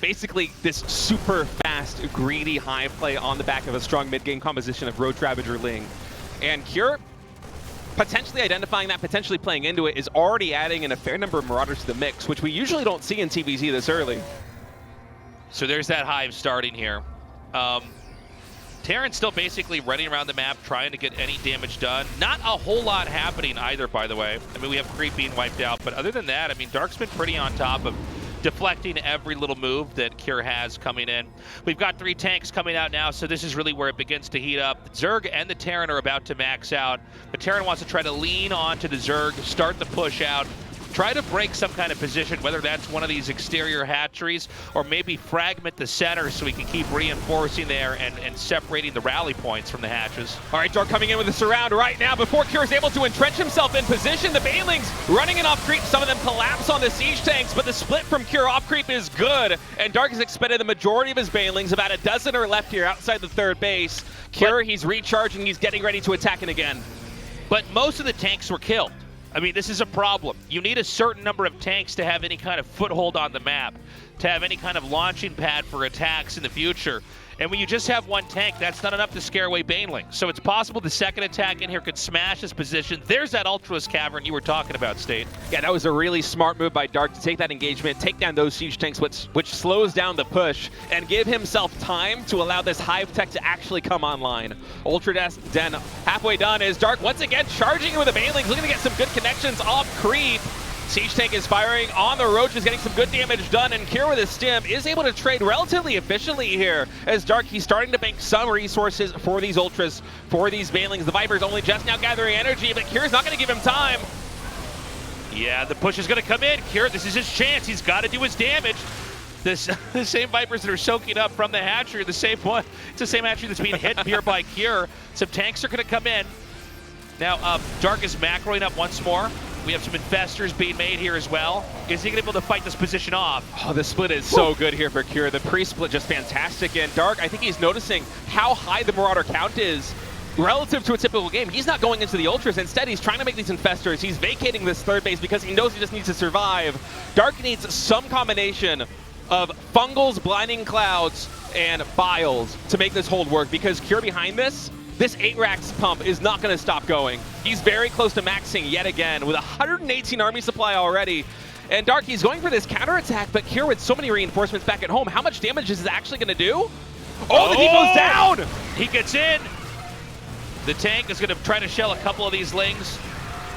basically this super fast, greedy Hive play on the back of a strong mid-game composition of Roach Ravager Ling. And Kier, potentially identifying that, potentially playing into it, is already adding in a fair number of Marauders to the mix, which we usually don't see in TVZ this early. So there's that Hive starting here. Terran's still basically running around the map trying to get any damage done. Not a whole lot happening either, by the way. I mean, we have Creep being wiped out, but other than that, I mean, Dark's been pretty on top of deflecting every little move that Kier has coming in. We've got 3 tanks coming out now, so this is really where it begins to heat up. The Zerg and the Terran are about to max out. The Terran wants to try to lean onto the Zerg, start the push out, try to break some kind of position, whether that's one of these exterior hatcheries or maybe fragment the center so we can keep reinforcing there and separating the rally points from the hatches. All right, Dark coming in with a surround right now before Kier is able to entrench himself in position. The Banelings running in off creep. Some of them collapse on the siege tanks, but the split from Kier off creep is good. And Dark has expended the majority of his Banelings. About a dozen are left here outside the 3rd base. Kier, he's recharging. He's getting ready to attack it again. But most of the tanks were killed. I mean, this is a problem. You need a certain number of tanks to have any kind of foothold on the map, to have any kind of launching pad for attacks in the future. And when you just have 1 tank, that's not enough to scare away Baneling. So it's possible the second attack in here could smash his position. There's that Ultralisk Cavern you were talking about, State. Yeah, that was a really smart move by Dark to take that engagement, take down those siege tanks, which slows down the push, and give himself time to allow this Hive tech to actually come online. Ultra Den halfway done is Dark once again charging with the Banelings, looking to get some good connections off creep. Siege tank is firing on the Roaches, getting some good damage done, and Kier with his stim is able to trade relatively efficiently here. As Dark, he's starting to bank some resources for these Ultras, for these Banelings. The Viper's only just now gathering energy, but Kier's not going to give him time. Yeah, the push is going to come in. Kier, this is his chance. He's got to do his damage. The same Vipers that are soaking up from the hatchery, the same one. It's the same hatchery that's being hit here by Kier. Some tanks are going to come in. Now, Dark is macroing up once more. We have some infestors being made here as well. Is he going to be able to fight this position off? Oh, the split is so good here for Kier. The pre-split just fantastic. And Dark, I think he's noticing how high the Marauder count is relative to a typical game. He's not going into the Ultras. Instead, he's trying to make these infestors. He's vacating this 3rd base because he knows he just needs to survive. Dark needs some combination of Fungals, Blinding Clouds, and Biles to make this hold work, because Kier behind this 8 racks pump is not going to stop going. He's very close to maxing yet again with 118 army supply already. And Dark, he's going for this counterattack, but Kier with so many reinforcements back at home, how much damage is this actually going to do? Oh, the Devo's down! He gets in. The tank is going to try to shell a couple of these Lings.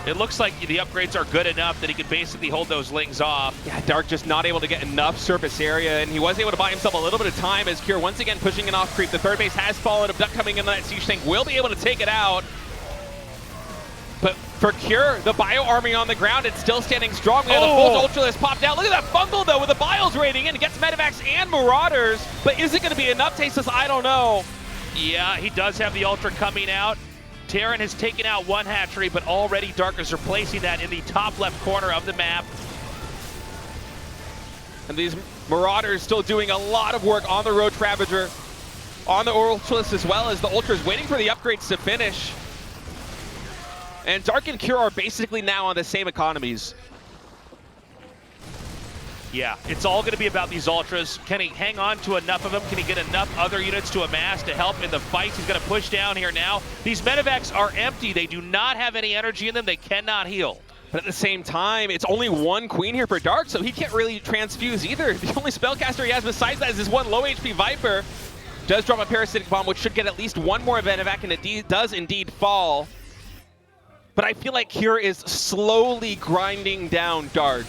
It looks like the upgrades are good enough that he can basically hold those Lings off. Yeah, Dark just not able to get enough surface area, and he was able to buy himself a little bit of time as Kier once again pushing it off creep. The 3rd base has fallen. A duck coming in that siege tank will be able to take it out. But for Kier, the Bio army on the ground, it's still standing strong. We have the full Ultralisk popped out. Look at that Fungal, though, with the Biles raiding in. It gets Medivacs and Marauders, but is it going to be enough, Tasteless? I don't know. Yeah, he does have the Ultra coming out. Terran has taken out 1 hatchery, but already Dark is replacing that in the top left corner of the map. And these Marauders still doing a lot of work on the Roach Ravager, on the Ultras, as well as the Ultras waiting for the upgrades to finish. And Dark and Kier are basically now on the same economies. Yeah, it's all going to be about these Ultras. Can he hang on to enough of them? Can he get enough other units to amass to help in the fights? He's going to push down here now. These Medivacs are empty. They do not have any energy in them. They cannot heal. But at the same time, it's only 1 Queen here for Dark, so he can't really transfuse either. The only spellcaster he has besides that is his 1 low HP Viper. Does drop a Parasitic Bomb, which should get at least 1 more Medivac, and it does indeed fall. But I feel like Kier is slowly grinding down Dark.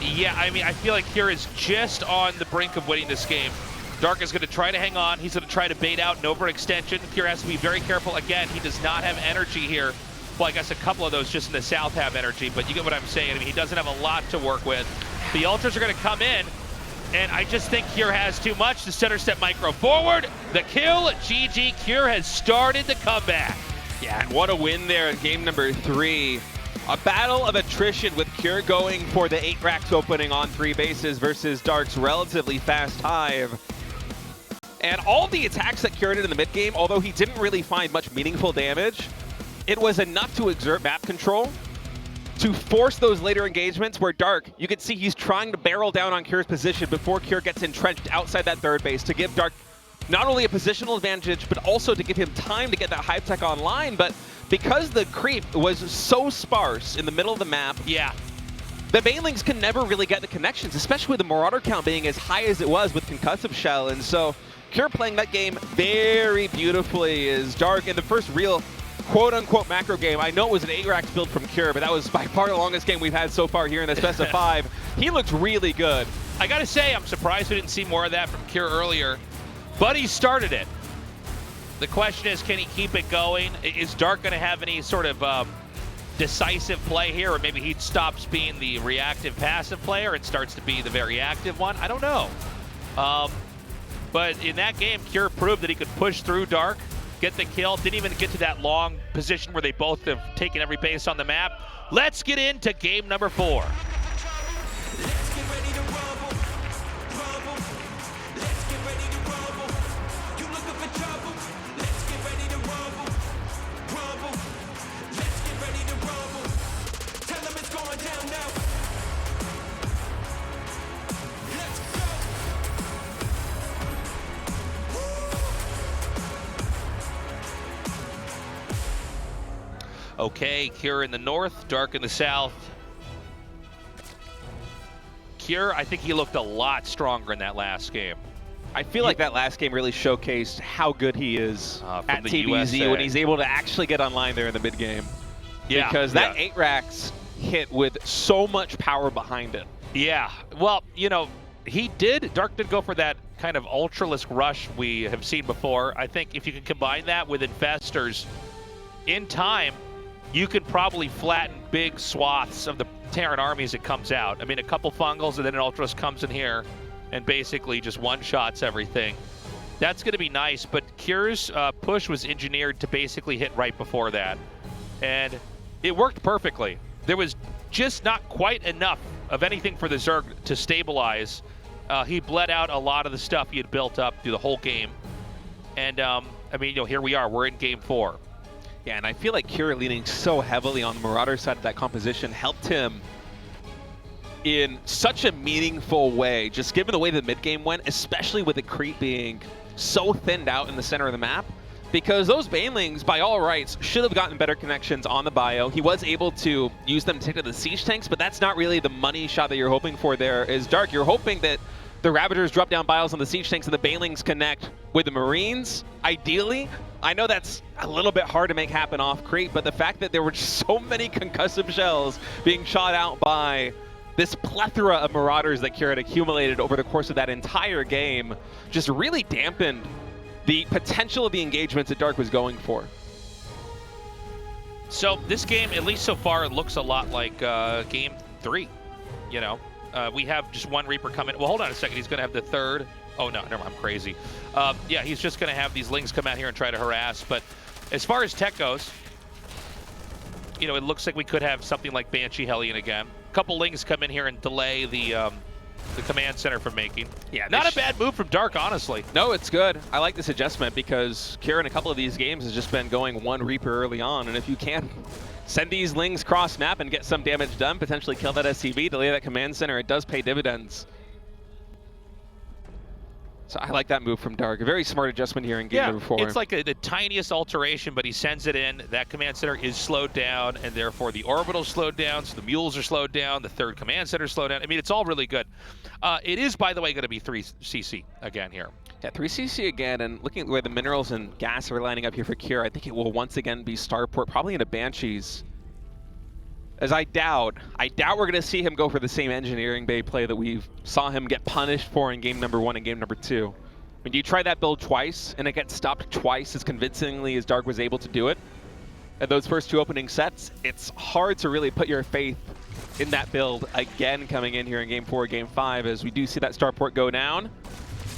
Yeah, I mean, I feel like Kier is just on the brink of winning this game. Dark is going to try to hang on. He's going to try to bait out an overextension. Kure has to be very careful. Again, he does not have energy here. Well, I guess a couple of those just in the south have energy, but you get what I'm saying. I mean, he doesn't have a lot to work with. The ultras are going to come in, and I just think Kure has too much. The center step micro forward. The kill. GG. Kure has started the comeback. Yeah, and what a win there in game number 3. A battle of attrition with Kure going for the 8 racks opening on 3 bases versus Dark's relatively fast hive. And all the attacks that Kure did in the mid game, although he didn't really find much meaningful damage, it was enough to exert map control to force those later engagements where Dark, you can see he's trying to barrel down on Kure's position before Kure gets entrenched outside that third base to give Dark not only a positional advantage, but also to give him time to get that hive tech online. But because the creep was so sparse in the middle of the map, yeah, the Banelings can never really get the connections, especially with the Marauder count being as high as it was with Concussive Shell. And so Kure playing that game very beautifully is Dark in the first real quote-unquote macro game. I know it was an 8-racks build from Kure, but that was by far the longest game we've had so far here in this best of 5. He looked really good. I gotta say, I'm surprised we didn't see more of that from Kure earlier, but he started it. The question is, can he keep it going? Is Dark gonna have any sort of decisive play here, or maybe he stops being the reactive passive player and starts to be the very active one? I don't know. But in that game, Kure proved that he could push through Dark, get the kill, didn't even get to that long position where they both have taken every base on the map. Let's get into game number 4. Let's get ready to rumble, rumble. Let's get ready to rumble. You looking for trouble? Let's get ready to rumble, rumble. Let's get ready to rumble. Tell them it's going down now. Let's go. Okay, Kure in the north, Dark in the south. Kure, I think he looked a lot stronger in that last game. I feel like that last game really showcased how good he is at the TBZ USA. when he's able to actually get online there in the mid game. Yeah, because that 8 racks hit with so much power behind it. Yeah, well, you know, Dark did go for that kind of ultralisk rush we have seen before. I think if you can combine that with Infestors, in time, you could probably flatten big swaths of the Terran army as it comes out. I mean, a couple fungals and then an ultras comes in here and basically just one-shots everything. That's going to be nice, but Kure's push was engineered to basically hit right before that. And it worked perfectly. There was just not quite enough of anything for the Zerg to stabilize. He bled out a lot of the stuff he had built up through the whole game. And, I mean, you know, here we are. We're in game 4. Yeah, and I feel like Kure leaning so heavily on the Marauder side of that composition helped him in such a meaningful way, just given the way the mid game went, especially with the creep being so thinned out in the center of the map, because those Banelings, by all rights, should have gotten better connections on the bio. He was able to use them to take to the siege tanks, but that's not really the money shot that you're hoping for there. Is Dark, you're hoping that the Ravagers drop down bios on the siege tanks and the Banelings connect with the Marines, ideally. I know that's a little bit hard to make happen off creep, but the fact that there were just so many concussive shells being shot out by this plethora of Marauders that Kure had accumulated over the course of that entire game just really dampened the potential of the engagements that Dark was going for. So this game, at least so far, it looks a lot like game 3, you know. We have just one Reaper coming. Well, hold on a second. He's going to have the third. Oh, no, never mind. I'm crazy. Yeah, he's just going to have these Lings come out here and try to harass. But as far as tech goes, you know, it looks like we could have something like Banshee Hellion again. A couple Lings come in here and delay the command center from making. Yeah, not a bad move from Dark, honestly. No, it's good. I like this adjustment because Kure in a couple of these games has just been going one Reaper early on. And if you can send these Lings cross map and get some damage done, potentially kill that SCV, delay that command center, it does pay dividends. So I like that move from Dark. A very smart adjustment here in game number 4. It's like the tiniest alteration, but he sends it in. That command center is slowed down, and therefore the orbital's slowed down, so the mules are slowed down, the third command center slowed down. I mean, it's all really good. It is, by the way, going to be 3CC again here. Yeah, 3CC again, and looking at the way the minerals and gas are lining up here for Kure, I think it will once again be Starport, probably into Banshees. As I doubt we're going to see him go for the same engineering bay play that we saw him get punished for in game number 1 and game number 2. When you try that build twice and it gets stopped twice as convincingly as Dark was able to do it, at those first 2 opening sets, it's hard to really put your faith in that build again coming in here in Game 4, Game 5, as we do see that starport go down.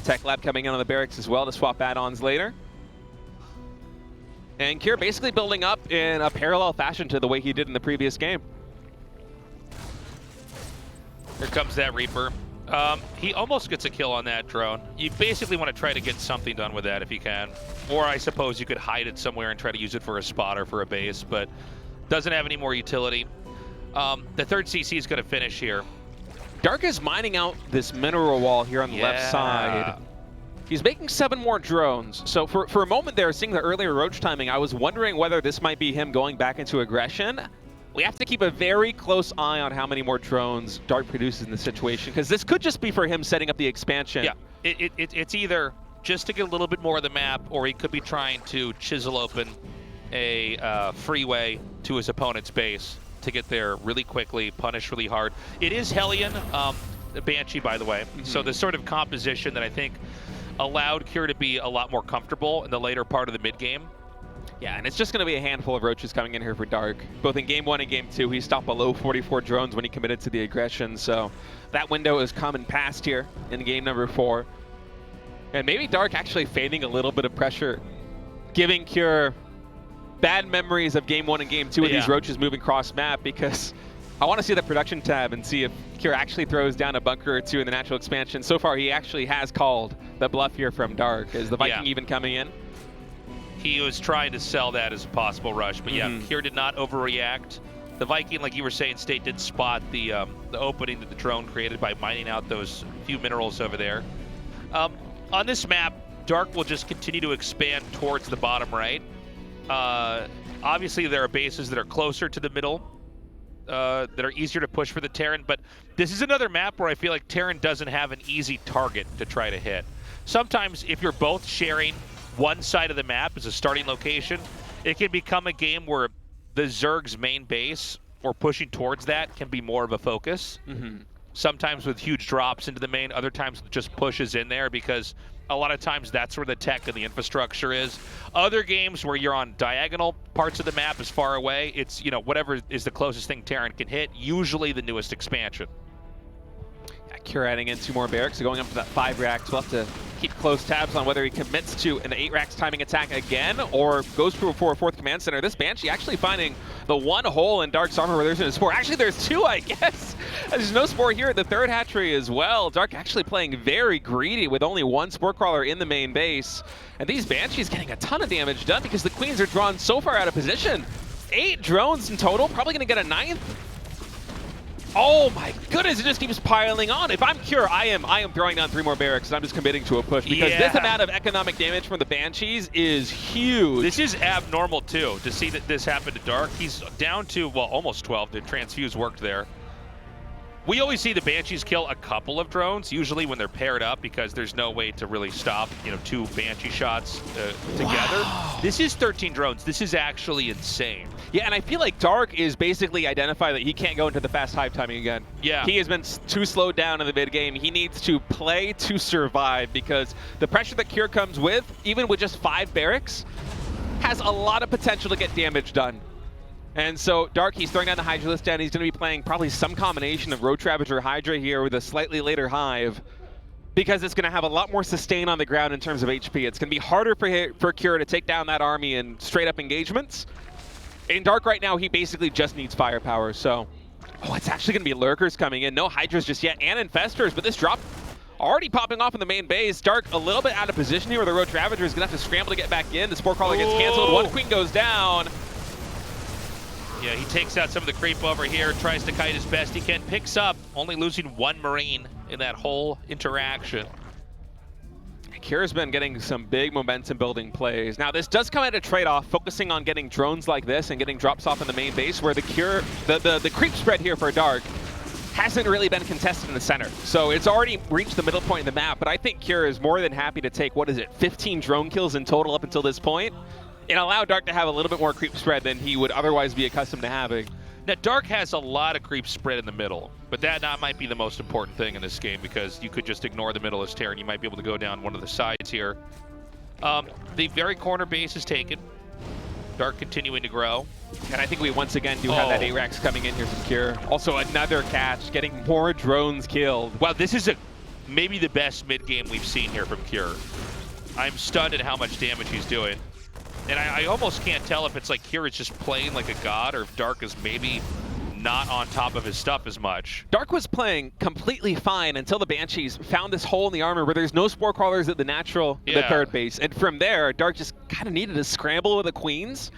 Tech Lab coming in on the barracks as well to swap add-ons later. And Kier basically building up in a parallel fashion to the way he did in the previous game. Here comes that Reaper. He almost gets a kill on that drone. You basically want to try to get something done with that if you can. Or I suppose you could hide it somewhere and try to use it for a spot or for a base, but doesn't have any more utility. The third CC is going to finish here. Dark is mining out this mineral wall here on the left side. He's making 7 more drones. So for a moment there, seeing the earlier Roach timing, I was wondering whether this might be him going back into aggression. We have to keep a very close eye on how many more drones Dark produces in this situation, because this could just be for him setting up the expansion. Yeah, it's either just to get a little bit more of the map, or he could be trying to chisel open a freeway to his opponent's base to get there really quickly, punish really hard. It is Hellion, the Banshee, by the way. So the sort of composition that I think allowed Kier to be a lot more comfortable in the later part of the mid-game. Yeah, and it's just going to be a handful of Roaches coming in here for Dark. Both in Game 1 and Game 2, he stopped below 44 drones when he committed to the aggression, so that window is coming past here in Game number 4. And maybe Dark actually feigning a little bit of pressure, giving Kier bad memories of Game 1 and Game 2 with these Roaches moving cross-map, because I want to see the production tab and see if Kier actually throws down a bunker or 2 in the natural expansion. So far, he actually has called the bluff here from Dark. Is the Viking even coming in? He was trying to sell that as a possible rush, but yeah, Kier did not overreact. The Viking, like you were saying, State did spot the opening that the drone created by mining out those few minerals over there. On this map, Dark will just continue to expand towards the bottom right. Obviously, there are bases that are closer to the middle that are easier to push for the Terran, but this is another map where I feel like Terran doesn't have an easy target to try to hit. Sometimes if you're both sharing one side of the map as a starting location, it can become a game where the Zerg's main base or pushing towards that can be more of a focus. Sometimes with huge drops into the main, other times just pushes in there, because a lot of times that's where the tech and the infrastructure is. Other games where you're on diagonal parts of the map as far away, it's, you know, whatever is the closest thing Terran can hit, usually the newest expansion. Kier adding in 2 more barracks, so going up to that 5 racks. We'll have to keep close tabs on whether he commits to an 8 racks timing attack again or goes for a 4th command center. This Banshee actually finding the one hole in Dark's armor where there's a spore. Actually, there's 2, I guess. There's no spore here at the 3rd hatchery as well. Dark actually playing very greedy with only 1 spore crawler in the main base. And these Banshees getting a ton of damage done because the Queens are drawn so far out of position. 8 drones in total, probably going to get a 9th. Oh my goodness, it just keeps piling on. If I'm Kier, I am throwing down 3 more barracks, and I'm just committing to a push, because this amount of economic damage from the Banshees is huge. This is abnormal too, to see that this happen to Dark. He's down to, well, almost 12. The transfuse worked there. We always see the Banshees kill a couple of drones, usually when they're paired up, because there's no way to really stop, you know, 2 Banshee shots together. This is 13 drones. This is actually insane. Yeah, and I feel like Dark is basically identified that he can't go into the fast hive timing again. Yeah. He has been too slowed down in the mid game. He needs to play to survive, because the pressure that Kier comes with, even with just 5 barracks, has a lot of potential to get damage done. And so Dark, he's throwing down the Hydralisk down. He's going to be playing probably some combination of Roach Ravager Hydra here with a slightly later Hive, because it's going to have a lot more sustain on the ground in terms of HP. It's going to be harder for Kier to take down that army in straight up engagements. In Dark right now, he basically just needs firepower. So, it's actually going to be Lurkers coming in. No Hydras just yet, and Infestors, but this drop already popping off in the main base. Dark a little bit out of position here, where the Roach Ravager is going to have to scramble to get back in. The Spore Crawler gets canceled. 1 Queen goes down. Yeah, he takes out some of the creep over here, tries to kite as best he can, picks up, only losing 1 Marine in that whole interaction. Kier's been getting some big momentum building plays. Now this does come at a trade-off, focusing on getting drones like this and getting drops off in the main base, where the creep spread here for Dark hasn't really been contested in the center. So it's already reached the middle point of the map, but I think Kier is more than happy to take, 15 drone kills in total up until this point, and allow Dark to have a little bit more creep spread than he would otherwise be accustomed to having. Now, Dark has a lot of creep spread in the middle, but that might be the most important thing in this game because you could just ignore the middle as Terran. You might be able to go down one of the sides here. The very corner base is taken. Dark continuing to grow. And I think we once again do have that ARAX coming in here from Cure. Also another catch, getting more drones killed. Wow, this is maybe the best mid-game we've seen here from Cure. I'm stunned at how much damage he's doing. And I almost can't tell if it's like Cure is just playing like a god or if Dark is maybe not on top of his stuff as much. Dark was playing completely fine until the Banshees found this hole in the armor where there's no Spore Crawlers at the natural, the third base. And from there, Dark just kind of needed to scramble with the Queens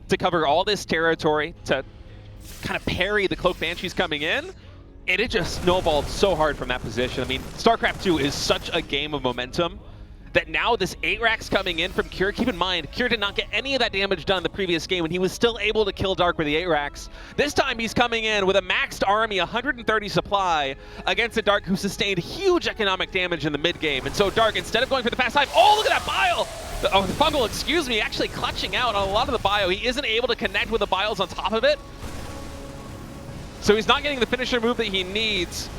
to cover all this territory, to kind of parry the Cloak Banshees coming in. And it just snowballed so hard from that position. I mean, StarCraft 2 is such a game of momentum that now this ARAX coming in from Cure, keep in mind, Cure did not get any of that damage done the previous game when he was still able to kill Dark with the ARAX. This time he's coming in with a maxed army, 130 supply, against a Dark who sustained huge economic damage in the mid game. And so Dark, instead of going for the fast dive, oh, look at that bile! Oh, the fungal, excuse me, actually clutching out on a lot of the bio. He isn't able to connect with the biles on top of it. So he's not getting the finisher move that he needs.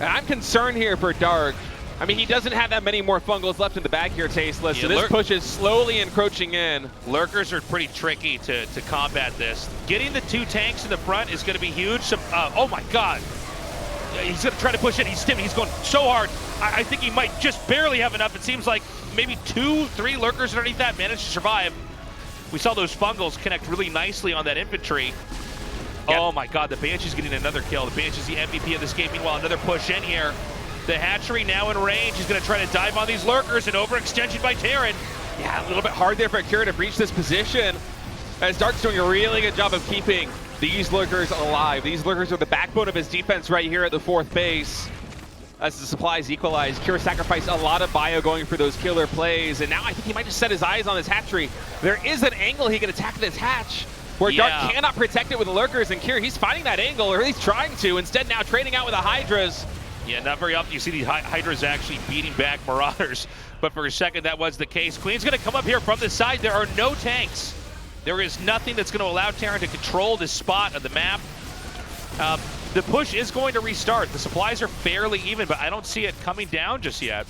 And I'm concerned here for Dark. I mean, he doesn't have that many more fungals left in the bag here, Tasteless, so this push is slowly encroaching in. Lurkers are pretty tricky to combat this. Getting the 2 tanks in the front is going to be huge. Oh my god. He's going to try to push it. He's stimming. He's going so hard. I think he might just barely have enough. It seems like maybe 2, 3 Lurkers underneath that managed to survive. We saw those fungals connect really nicely on that infantry. Yep. Oh my god, the Banshee's getting another kill. The Banshee's the MVP of this game. Meanwhile, another push in here. The hatchery now in range. He's going to try to dive on these Lurkers, and overextension by Terran. Yeah, a little bit hard there for Cure to breach this position, as Dark's doing a really good job of keeping these Lurkers alive. These Lurkers are the backbone of his defense right here at the 4th base. As the supplies equalize, Cure sacrificed a lot of bio going for those killer plays, and now I think he might just set his eyes on this hatchery. There is an angle he can attack this hatch, where Dark cannot protect it with the Lurkers, and Cure, he's finding that angle, or at least trying to. Instead now trading out with the Hydras. Yeah, not very often you see the Hydras actually beating back Marauders, but for a second that was the case. Queen's going to come up here from the side. There are no tanks. There is nothing that's going to allow Terran to control this spot of the map. The push is going to restart. The supplies are fairly even, but I don't see it coming down just yet.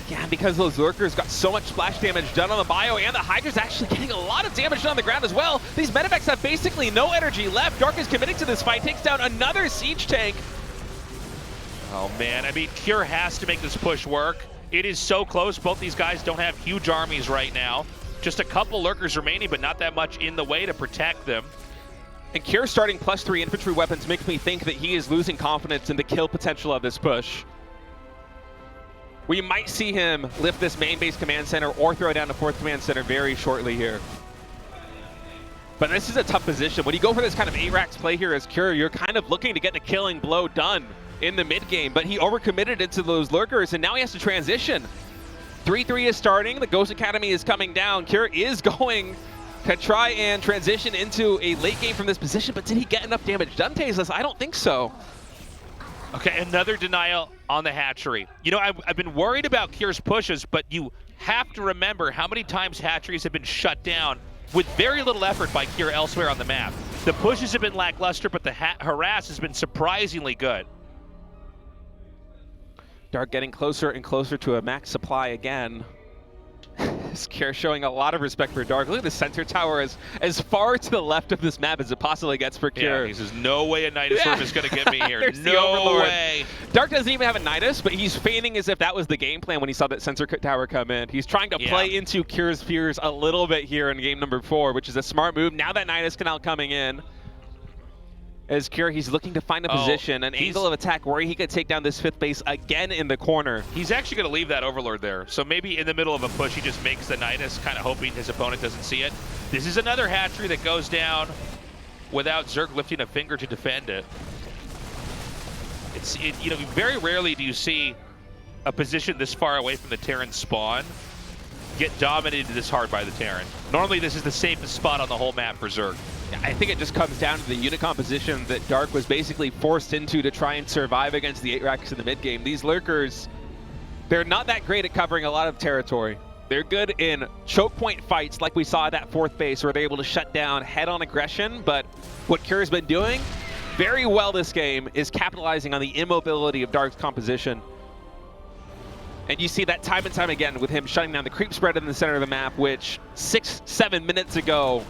Yeah, because those Lurkers got so much splash damage done on the bio, and the Hydra's actually getting a lot of damage done on the ground as well. These Medivacs have basically no energy left. Dark is committing to this fight, takes down another siege tank. Oh man, I mean, Cure has to make this push work. It is so close. Both these guys don't have huge armies right now. Just a couple Lurkers remaining, but not that much in the way to protect them. And Cure starting +3 infantry weapons makes me think that he is losing confidence in the kill potential of this push. We might see him lift this main base command center or throw down the 4th command center very shortly here. But this is a tough position. When you go for this kind of ARAX play here as Cure, you're kind of looking to get the killing blow done in the mid game, but he overcommitted into those Lurkers, and now he has to transition. 3-3 is starting, the Ghost Academy is coming down. Cure is going to try and transition into a late game from this position, but did he get enough damage done, Tasteless? I don't think so. Okay, another denial on the hatchery. You know, I've been worried about Cure's pushes, but you have to remember how many times hatcheries have been shut down with very little effort by Cure elsewhere on the map. The pushes have been lackluster, but the harass has been surprisingly good. Dark getting closer and closer to a max supply again. Cure showing a lot of respect for Dark. Look at the center tower as far to the left of this map as it possibly gets for Cure. Yeah, he says, no way a Nidus Worm is going to get me here. No way. Dark doesn't even have a Nidus, but he's feigning as if that was the game plan when he saw that sensor tower come in. He's trying to play into Cure's fears a little bit here in game number 4, which is a smart move. Now that Nidus canal coming in. As Cure, he's looking to find a position, an angle of attack where he could take down this 5th base again in the corner. He's actually going to leave that Overlord there. So maybe in the middle of a push, he just makes the Nidus, kind of hoping his opponent doesn't see it. This is another hatchery that goes down without Zerg lifting a finger to defend it. You know, very rarely do you see a position this far away from the Terran spawn get dominated this hard by the Terran. Normally, this is the safest spot on the whole map for Zerg. I think it just comes down to the unit composition that Dark was basically forced into to try and survive against the 8-Racks in the mid game. These Lurkers, they're not that great at covering a lot of territory. They're good in choke point fights like we saw at that 4th base where they're able to shut down head-on aggression, but what Cure's been doing very well this game is capitalizing on the immobility of Dark's composition. And you see that time and time again with him shutting down the creep spread in the center of the map, which 6-7 minutes ago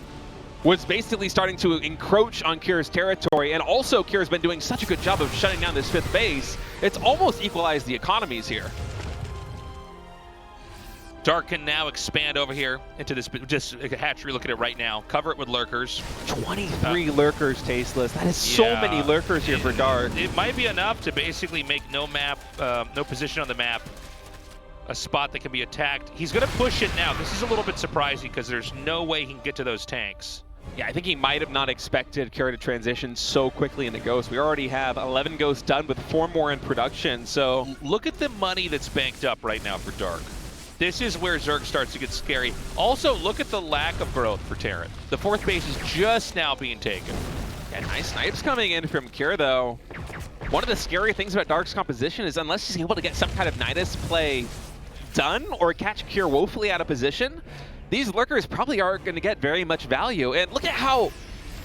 was basically starting to encroach on Cure's territory. And also Cure's been doing such a good job of shutting down this 5th base, it's almost equalized the economies here. Dark can now expand over here into this just hatchery. Look at it right now. Cover it with lurkers. 23 lurkers, Tasteless. That is so many lurkers here for Dark. It might be enough to basically make no map, no position on the map, a spot that can be attacked. He's going to push it now. This is a little bit surprising because there's no way he can get to those tanks. Yeah, I think he might have not expected Cure to transition so quickly into Ghost. We already have 11 Ghosts done with 4 more in production, so... Look at the money that's banked up right now for Dark. This is where Zerg starts to get scary. Also, look at the lack of growth for Terran. The 4th base is just now being taken. Yeah, nice snipes coming in from Cure, though. One of the scary things about Dark's composition is unless he's able to get some kind of Nidus play done or catch Cure woefully out of position, these lurkers probably aren't going to get very much value. And look at how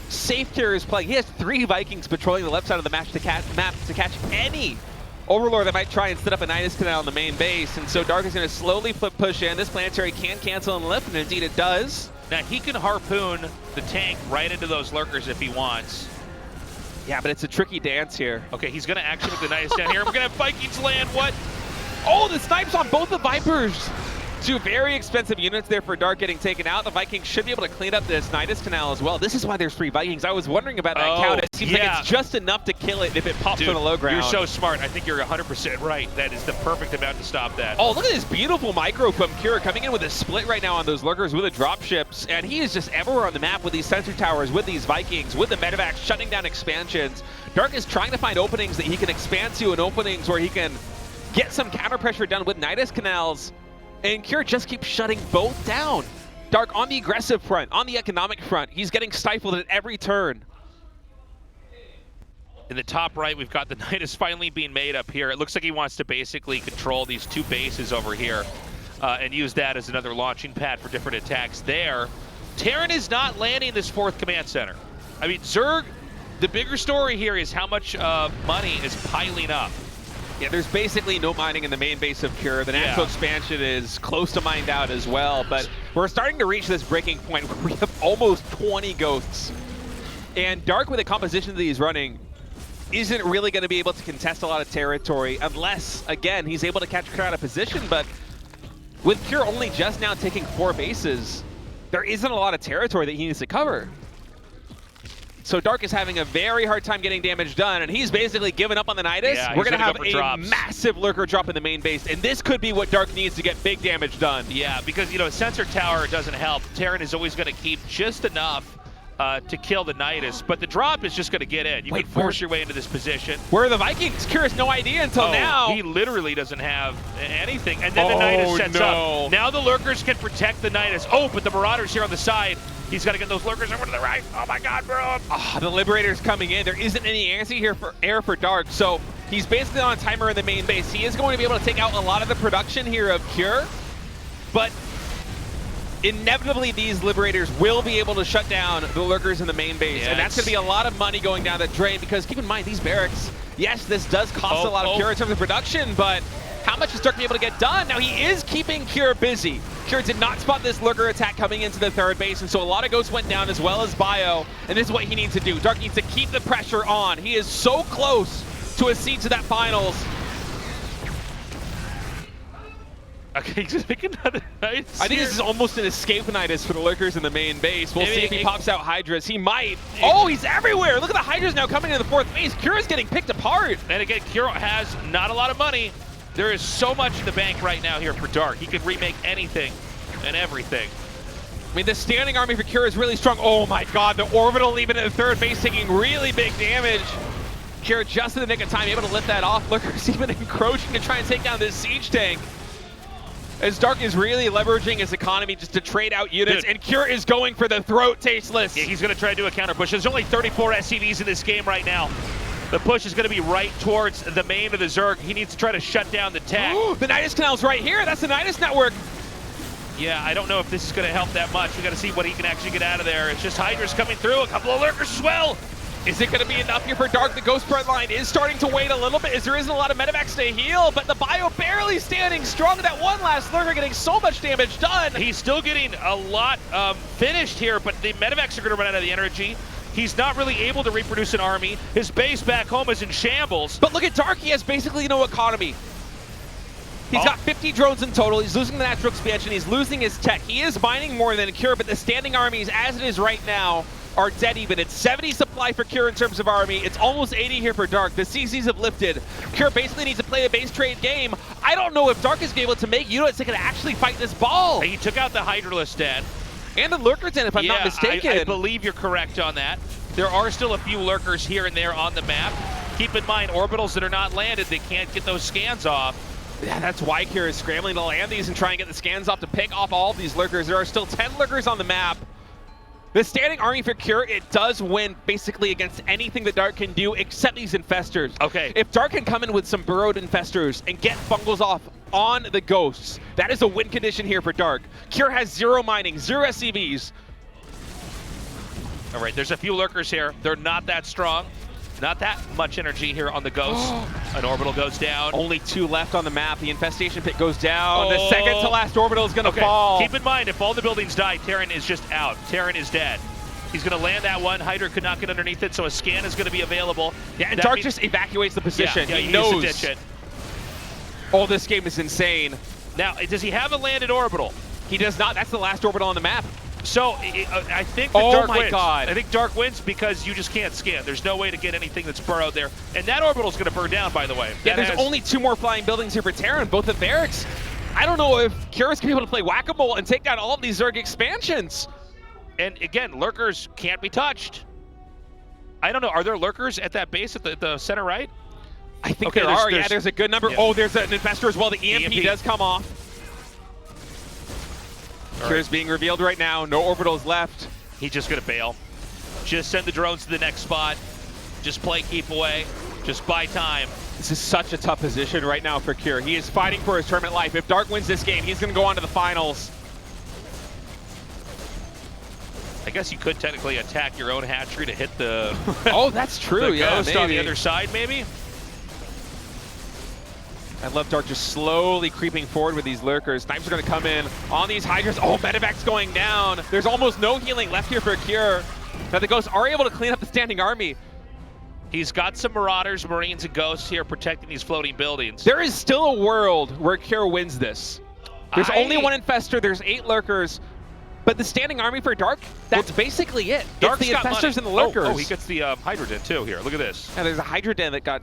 safe Cure is playing. He has 3 Vikings patrolling the left side of the map to catch any Overlord that might try and set up a Nidus canal on the main base. And so Dark is going to slowly push in. This planetary can cancel and lift, and indeed it does. Now he can harpoon the tank right into those lurkers if he wants. Yeah, but it's a tricky dance here. Okay, he's going to action with the Nidus down here. We're going to have Vikings land. What? Oh, the snipes on both the Vipers. 2 very expensive units there for Dark getting taken out. The Vikings should be able to clean up this Nidus canal as well. This is why there's 3 Vikings. I was wondering about that count. It seems like it's just enough to kill it if it pops on the low ground. You're so smart. I think you're 100% right. That is the perfect amount to stop that. Oh, look at this beautiful micro from Cure coming in with a split right now on those lurkers with the dropships. And he is just everywhere on the map with these sensor towers, with these Vikings, with the medevacs shutting down expansions. Dark is trying to find openings that he can expand to and openings where he can get some counter pressure done with Nidus canals. And Cure just keeps shutting both down. Dark on the aggressive front, on the economic front, he's getting stifled at every turn. In the top right, we've got the Nidus finally being made up here. It looks like he wants to basically control these 2 bases over here and use that as another launching pad for different attacks there. Terran is not landing this 4th command center. I mean, Zerg, the bigger story here is how much money is piling up. Yeah, there's basically no mining in the main base of Cure. The natural expansion is close to mined out as well, but we're starting to reach this breaking point where we have almost 20 Ghosts. And Dark, with the composition that he's running, isn't really going to be able to contest a lot of territory unless, again, he's able to catch Cure out of position. But with Cure only just now taking 4 bases, there isn't a lot of territory that he needs to cover. So Dark is having a very hard time getting damage done, and he's basically given up on the Nidus. Yeah, we're going to have a drops. massive lurker drop in the main base, and this could be what Dark needs to get big damage done. Yeah, because, you know, sensor tower doesn't help. Terran is always going to keep just enough to kill the Nidus, but the drop is just going to get in. You can force your way into this position. Where are the Vikings? Curious, no idea until now. He literally doesn't have anything, and then the Nidus sets up. Now the lurkers can protect the Nidus. Oh, but the Marauders here on the side. He's got to get those lurkers over to the right. Oh my God, bro. Oh, the Liberator's coming in. There isn't any answer here for air for Dark, so he's basically on a timer in the main base. He is going to be able to take out a lot of the production here of Cure, but inevitably these Liberators will be able to shut down the lurkers in the main base, and that's going to be a lot of money going down the drain, because keep in mind, these barracks, yes, this does cost a lot of Cure in terms of production, but how much is Dark going to be able to get done? Now, he is keeping Cure busy. Cure did not spot this lurker attack coming into the third base, and so a lot of ghosts went down as well as bio, and this is what he needs to do. Dark needs to keep the pressure on. He is so close to a seed to that finals. Okay, he's just making another Nidus. I think this is almost an escape Nidus for the lurkers in the main base. We'll see if he pops out Hydras. He might. Oh, he's everywhere. Look at the Hydras now coming into the fourth base. Cure is getting picked apart. And again, Cure has not a lot of money. There is so much in the bank right now here for Dark. He can remake anything and everything. I mean, the standing army for Cure is really strong. Oh my God, the orbital even at the third base taking really big damage. Cure just in the nick of time, able to lift that off. Lurkers even encroaching to try and take down this siege tank. As Dark is really leveraging his economy just to trade out units, and Cure is going for the throat, Tasteless. Yeah, he's going to try to do a counter push. There's only 34 SCVs in this game right now. The push is going to be right towards the main of the Zerg. He needs to try to shut down the tech. The Nidus Canal's right here. That's the Nidus network. Yeah, I don't know if this is going to help that much. We got to see what he can actually get out of there. It's just Hydra's coming through, a couple of lurkers as well. Is it going to be enough here for Dark? The Ghost Front line is starting to wait a little bit as there isn't a lot of medivacs to heal, but the Bio barely standing strong. That one last lurker getting so much damage done. He's still getting a lot finished here, but the medivacs are going to run out of the energy. He's not really able to reproduce an army. His base back home is in shambles. But look at Dark, he has basically no economy. He's got 50 drones in total. He's losing the natural expansion. He's losing his tech. He is mining more than Cure, but the standing armies, as it is right now, are dead even. It's 70 supply for Cure in terms of army. It's almost 80 here for Dark. The CCs have lifted. Cure basically needs to play a base trade game. I don't know if Dark is able to make units that can actually fight this ball. He took out the Hydralisk Den. And the Lurker Den, if I'm not mistaken. I believe you're correct on that. There are still a few lurkers here and there on the map. Keep in mind, orbitals that are not landed, they can't get those scans off. Yeah, that's why Cure is scrambling to land these and try and get the scans off to pick off all of these lurkers. There are still 10 lurkers on the map. The standing army for Cure, it does win basically against anything that Dark can do except these infestors. Okay. If Dark can come in with some burrowed infestors and get fungals off on the ghosts, that is a win condition here for Dark. Cure has 0 mining, 0 SCVs. All right, there's a few lurkers here. They're not that strong. Not that much energy here on the ghost. An orbital goes down. Only 2 left on the map. The infestation pit goes down. The second to last orbital is going to fall. Keep in mind, if all the buildings die, Terran is just out. Terran is dead. He's going to land that one. Hydra could not get underneath it, so a scan is going to be available. Yeah, and Dark just evacuates the position. Yeah, he needs knows. to ditch it. Oh, this game is insane. Now, does he have a landed orbital? He does not. That's the last orbital on the map. So I think that Dark wins. God. I think Dark wins because you just can't scan. There's no way to get anything that's burrowed there. And that orbital's going to burn down, by the way. Yeah, there's only 2 more flying buildings here for Terran, both at barracks. I don't know if Curious can be able to play whack-a-mole and take down all of these Zerg expansions. And again, lurkers can't be touched. I don't know. Are there lurkers at that base at the center right? I think there are. Yeah, there's a good number. Yeah. Oh, there's an infestor as well. The EMP does come off. Cure's being revealed right now. No orbitals left. He's just going to bail. Just send the drones to the next spot. Just play keep away. Just buy time. This is such a tough position right now for Cure. He is fighting for his tournament life. If Dark wins this game, he's going to go on to the finals. I guess you could technically attack your own hatchery to hit the oh, that's true. the ghost on the other side, maybe? I love Dark just slowly creeping forward with these lurkers. Snipes are going to come in on these Hydras. Oh, medevac's going down. There's almost no healing left here for Cure. Now the Ghosts are able to clean up the standing army. He's got some Marauders, Marines, and Ghosts here protecting these floating buildings. There is still a world where Cure wins this. There's only 1 infestor. There's 8 lurkers. But the standing army for Dark, that's basically it. Dark's it's the infestors and the lurkers. Oh, he gets the Hydra Den too here. Look at this. Yeah, there's a Hydra Den that got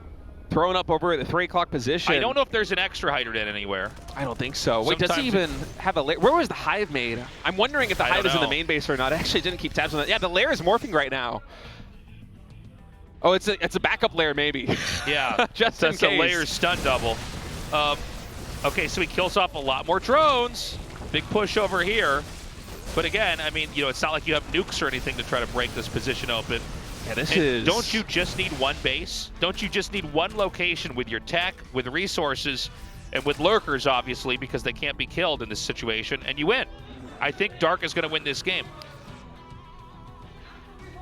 thrown up over at the 3 o'clock position. I don't know if there's an extra Hydra Den anywhere. I don't think so. Wait, does he even have a lair? Where was the Hive made? I'm wondering if the Hive is in the main base or not. I actually didn't keep tabs on that. Yeah, the lair is morphing right now. Oh, it's a backup lair maybe. Yeah, just in that's case. a layer stun double. Okay, so he kills off a lot more drones. Big push over here. But again, I mean, you know, it's not like you have nukes or anything to try to break this position open. Yeah, this is... Don't you just need 1 base? Don't you just need 1 location with your tech, with resources, and with lurkers, obviously, because they can't be killed in this situation, and you win. I think Dark is going to win this game.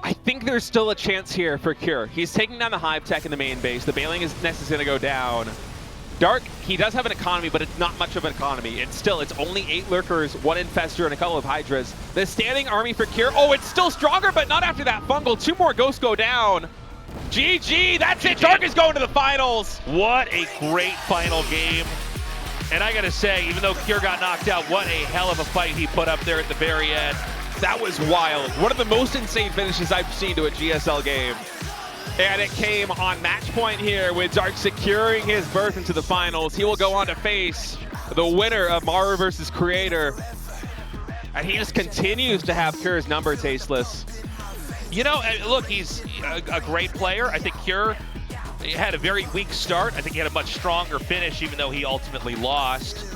I think there's still a chance here for Cure. He's taking down the Hive tech in the main base. The bailing nest is going to go down. Dark, he does have an economy, but it's not much of an economy. It's only 8 lurkers, 1 infestor, and a couple of Hydras. The standing army for Cure, oh, it's still stronger, but not after that fungal. 2 more ghosts go down. GG, that's it. Dark is going to the finals. What a great final game. And I got to say, even though Cure got knocked out, what a hell of a fight he put up there at the very end. That was wild. One of the most insane finishes I've seen to a GSL game. And it came on match point here with Dark securing his berth into the finals. He will go on to face the winner of Maru versus Creator. And he just continues to have Cure's number tasteless. You know, look, he's a great player. I think Cure had a very weak start. I think he had a much stronger finish, even though he ultimately lost.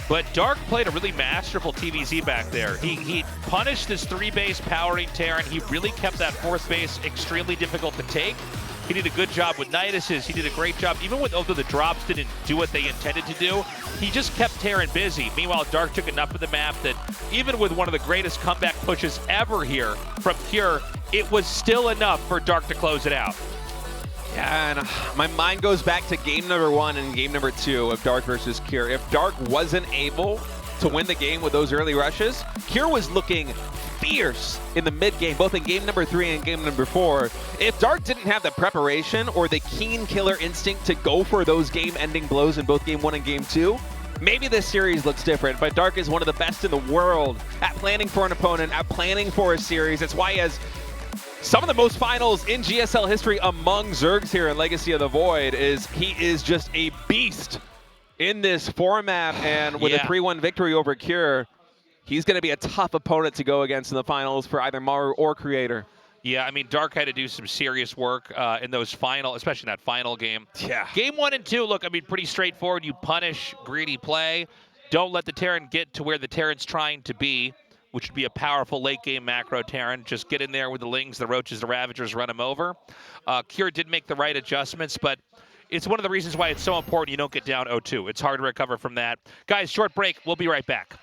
But Dark played a really masterful TVZ back there. He punished his 3-base powering Terran. He really kept that 4th base extremely difficult to take. He did a good job with Nidus's. He did a great job, even with although the drops didn't do what they intended to do. He just kept Terran busy. Meanwhile, Dark took enough of the map that even with one of the greatest comeback pushes ever here from Cure, it was still enough for Dark to close it out. Yeah, and my mind goes back to game number 1 and game number 2 of Dark versus Cure. If Dark wasn't able to win the game with those early rushes, Cure was looking fierce in the mid game, both in game number 3 and game number 4. If Dark didn't have the preparation or the keen killer instinct to go for those game-ending blows in both game 1 and game 2, maybe this series looks different. But Dark is one of the best in the world at planning for an opponent, at planning for a series. That's why he has some of the most finals in GSL history among Zergs here in Legacy of the Void. He is just a beast in this format, and with a 3-1 victory over Cure, he's going to be a tough opponent to go against in the finals for either Maru or Creator. Yeah, I mean, Dark had to do some serious work in those final, especially in that final game. Yeah. Game 1 and 2, look, I mean, pretty straightforward. You punish greedy play. Don't let the Terran get to where the Terran's trying to be, which would be a powerful late-game macro Terran. Just get in there with the Lings, the Roaches, the Ravagers, run them over. Cure did make the right adjustments, but it's one of the reasons why it's so important you don't get down 0-2. It's hard to recover from that. Guys, short break. We'll be right back.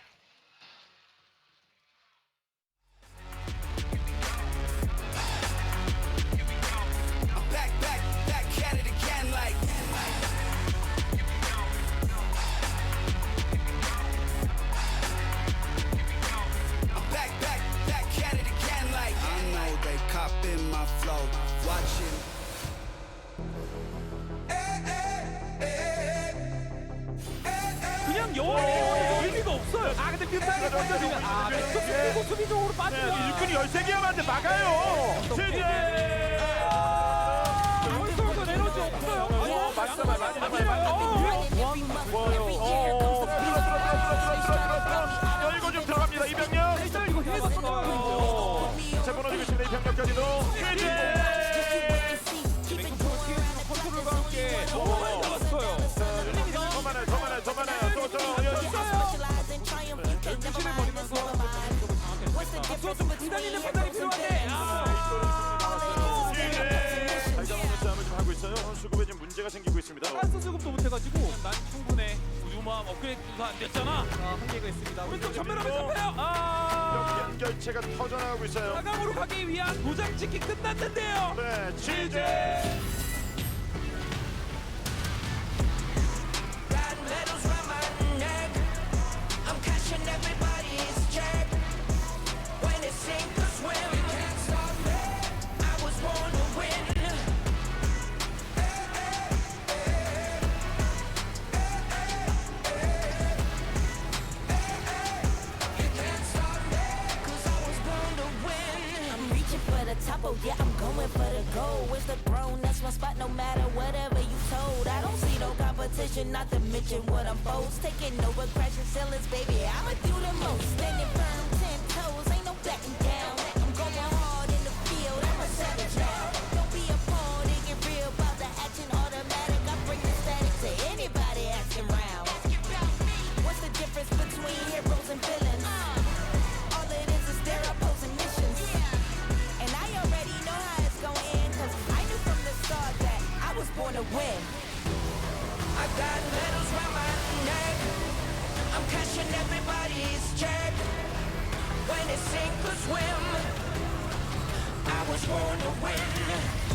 그냥 영원히 의미가 없어요. 아 근데 뮤타이가 던져지면 수비적으로 빠지면 일꾼이 13개만 막아요. 제재. 벌써부터 에너지 없어요. 맞서만 많이 남아요. 이거 좀 들어갑니다. 이병력. 이거 해봤어요. 자, 무너지고 있습니다. 이병력까지도. 제재. 컨트롤과 함께 너무 많이 나왔어요. 더 많아요. 또. 중심을 버리면서 앞서서 기다리는 판단이 필요한데 싸움을 좀 하고 있어요. 수급에 좀 문제가 생기고 있습니다. 가스 수급도 못해가지고 난 충분해. 우유마음 업그레이드도 안 됐잖아. 한계가 있습니다. 오른쪽 전면하면 잡혀요. 연결체가 터져나가고 있어요. 사강으로 가기 위한 도장찍기 끝났는데요. 네, 제재. Oh yeah, I'm going for the goal. It's the throne, that's my spot, no matter whatever you told. I don't see no competition, not to mention what I'm boast. Taking over, crashing ceilings, baby, I'ma do the most. Standing firm, 10 toes, ain't no backing down. I'm going hard in the field, I'm a savage now. Don't be appalled, it get real about the action automatic. I bring the static to anybody asking round. What's the difference between heroes and villains? All it is their opposing missions. And I already know how it's gonna end, cause I knew from the start that I was born to win. I got medals round my neck, I'm cashing everybody's check. When it's sink or swim, I was born to win.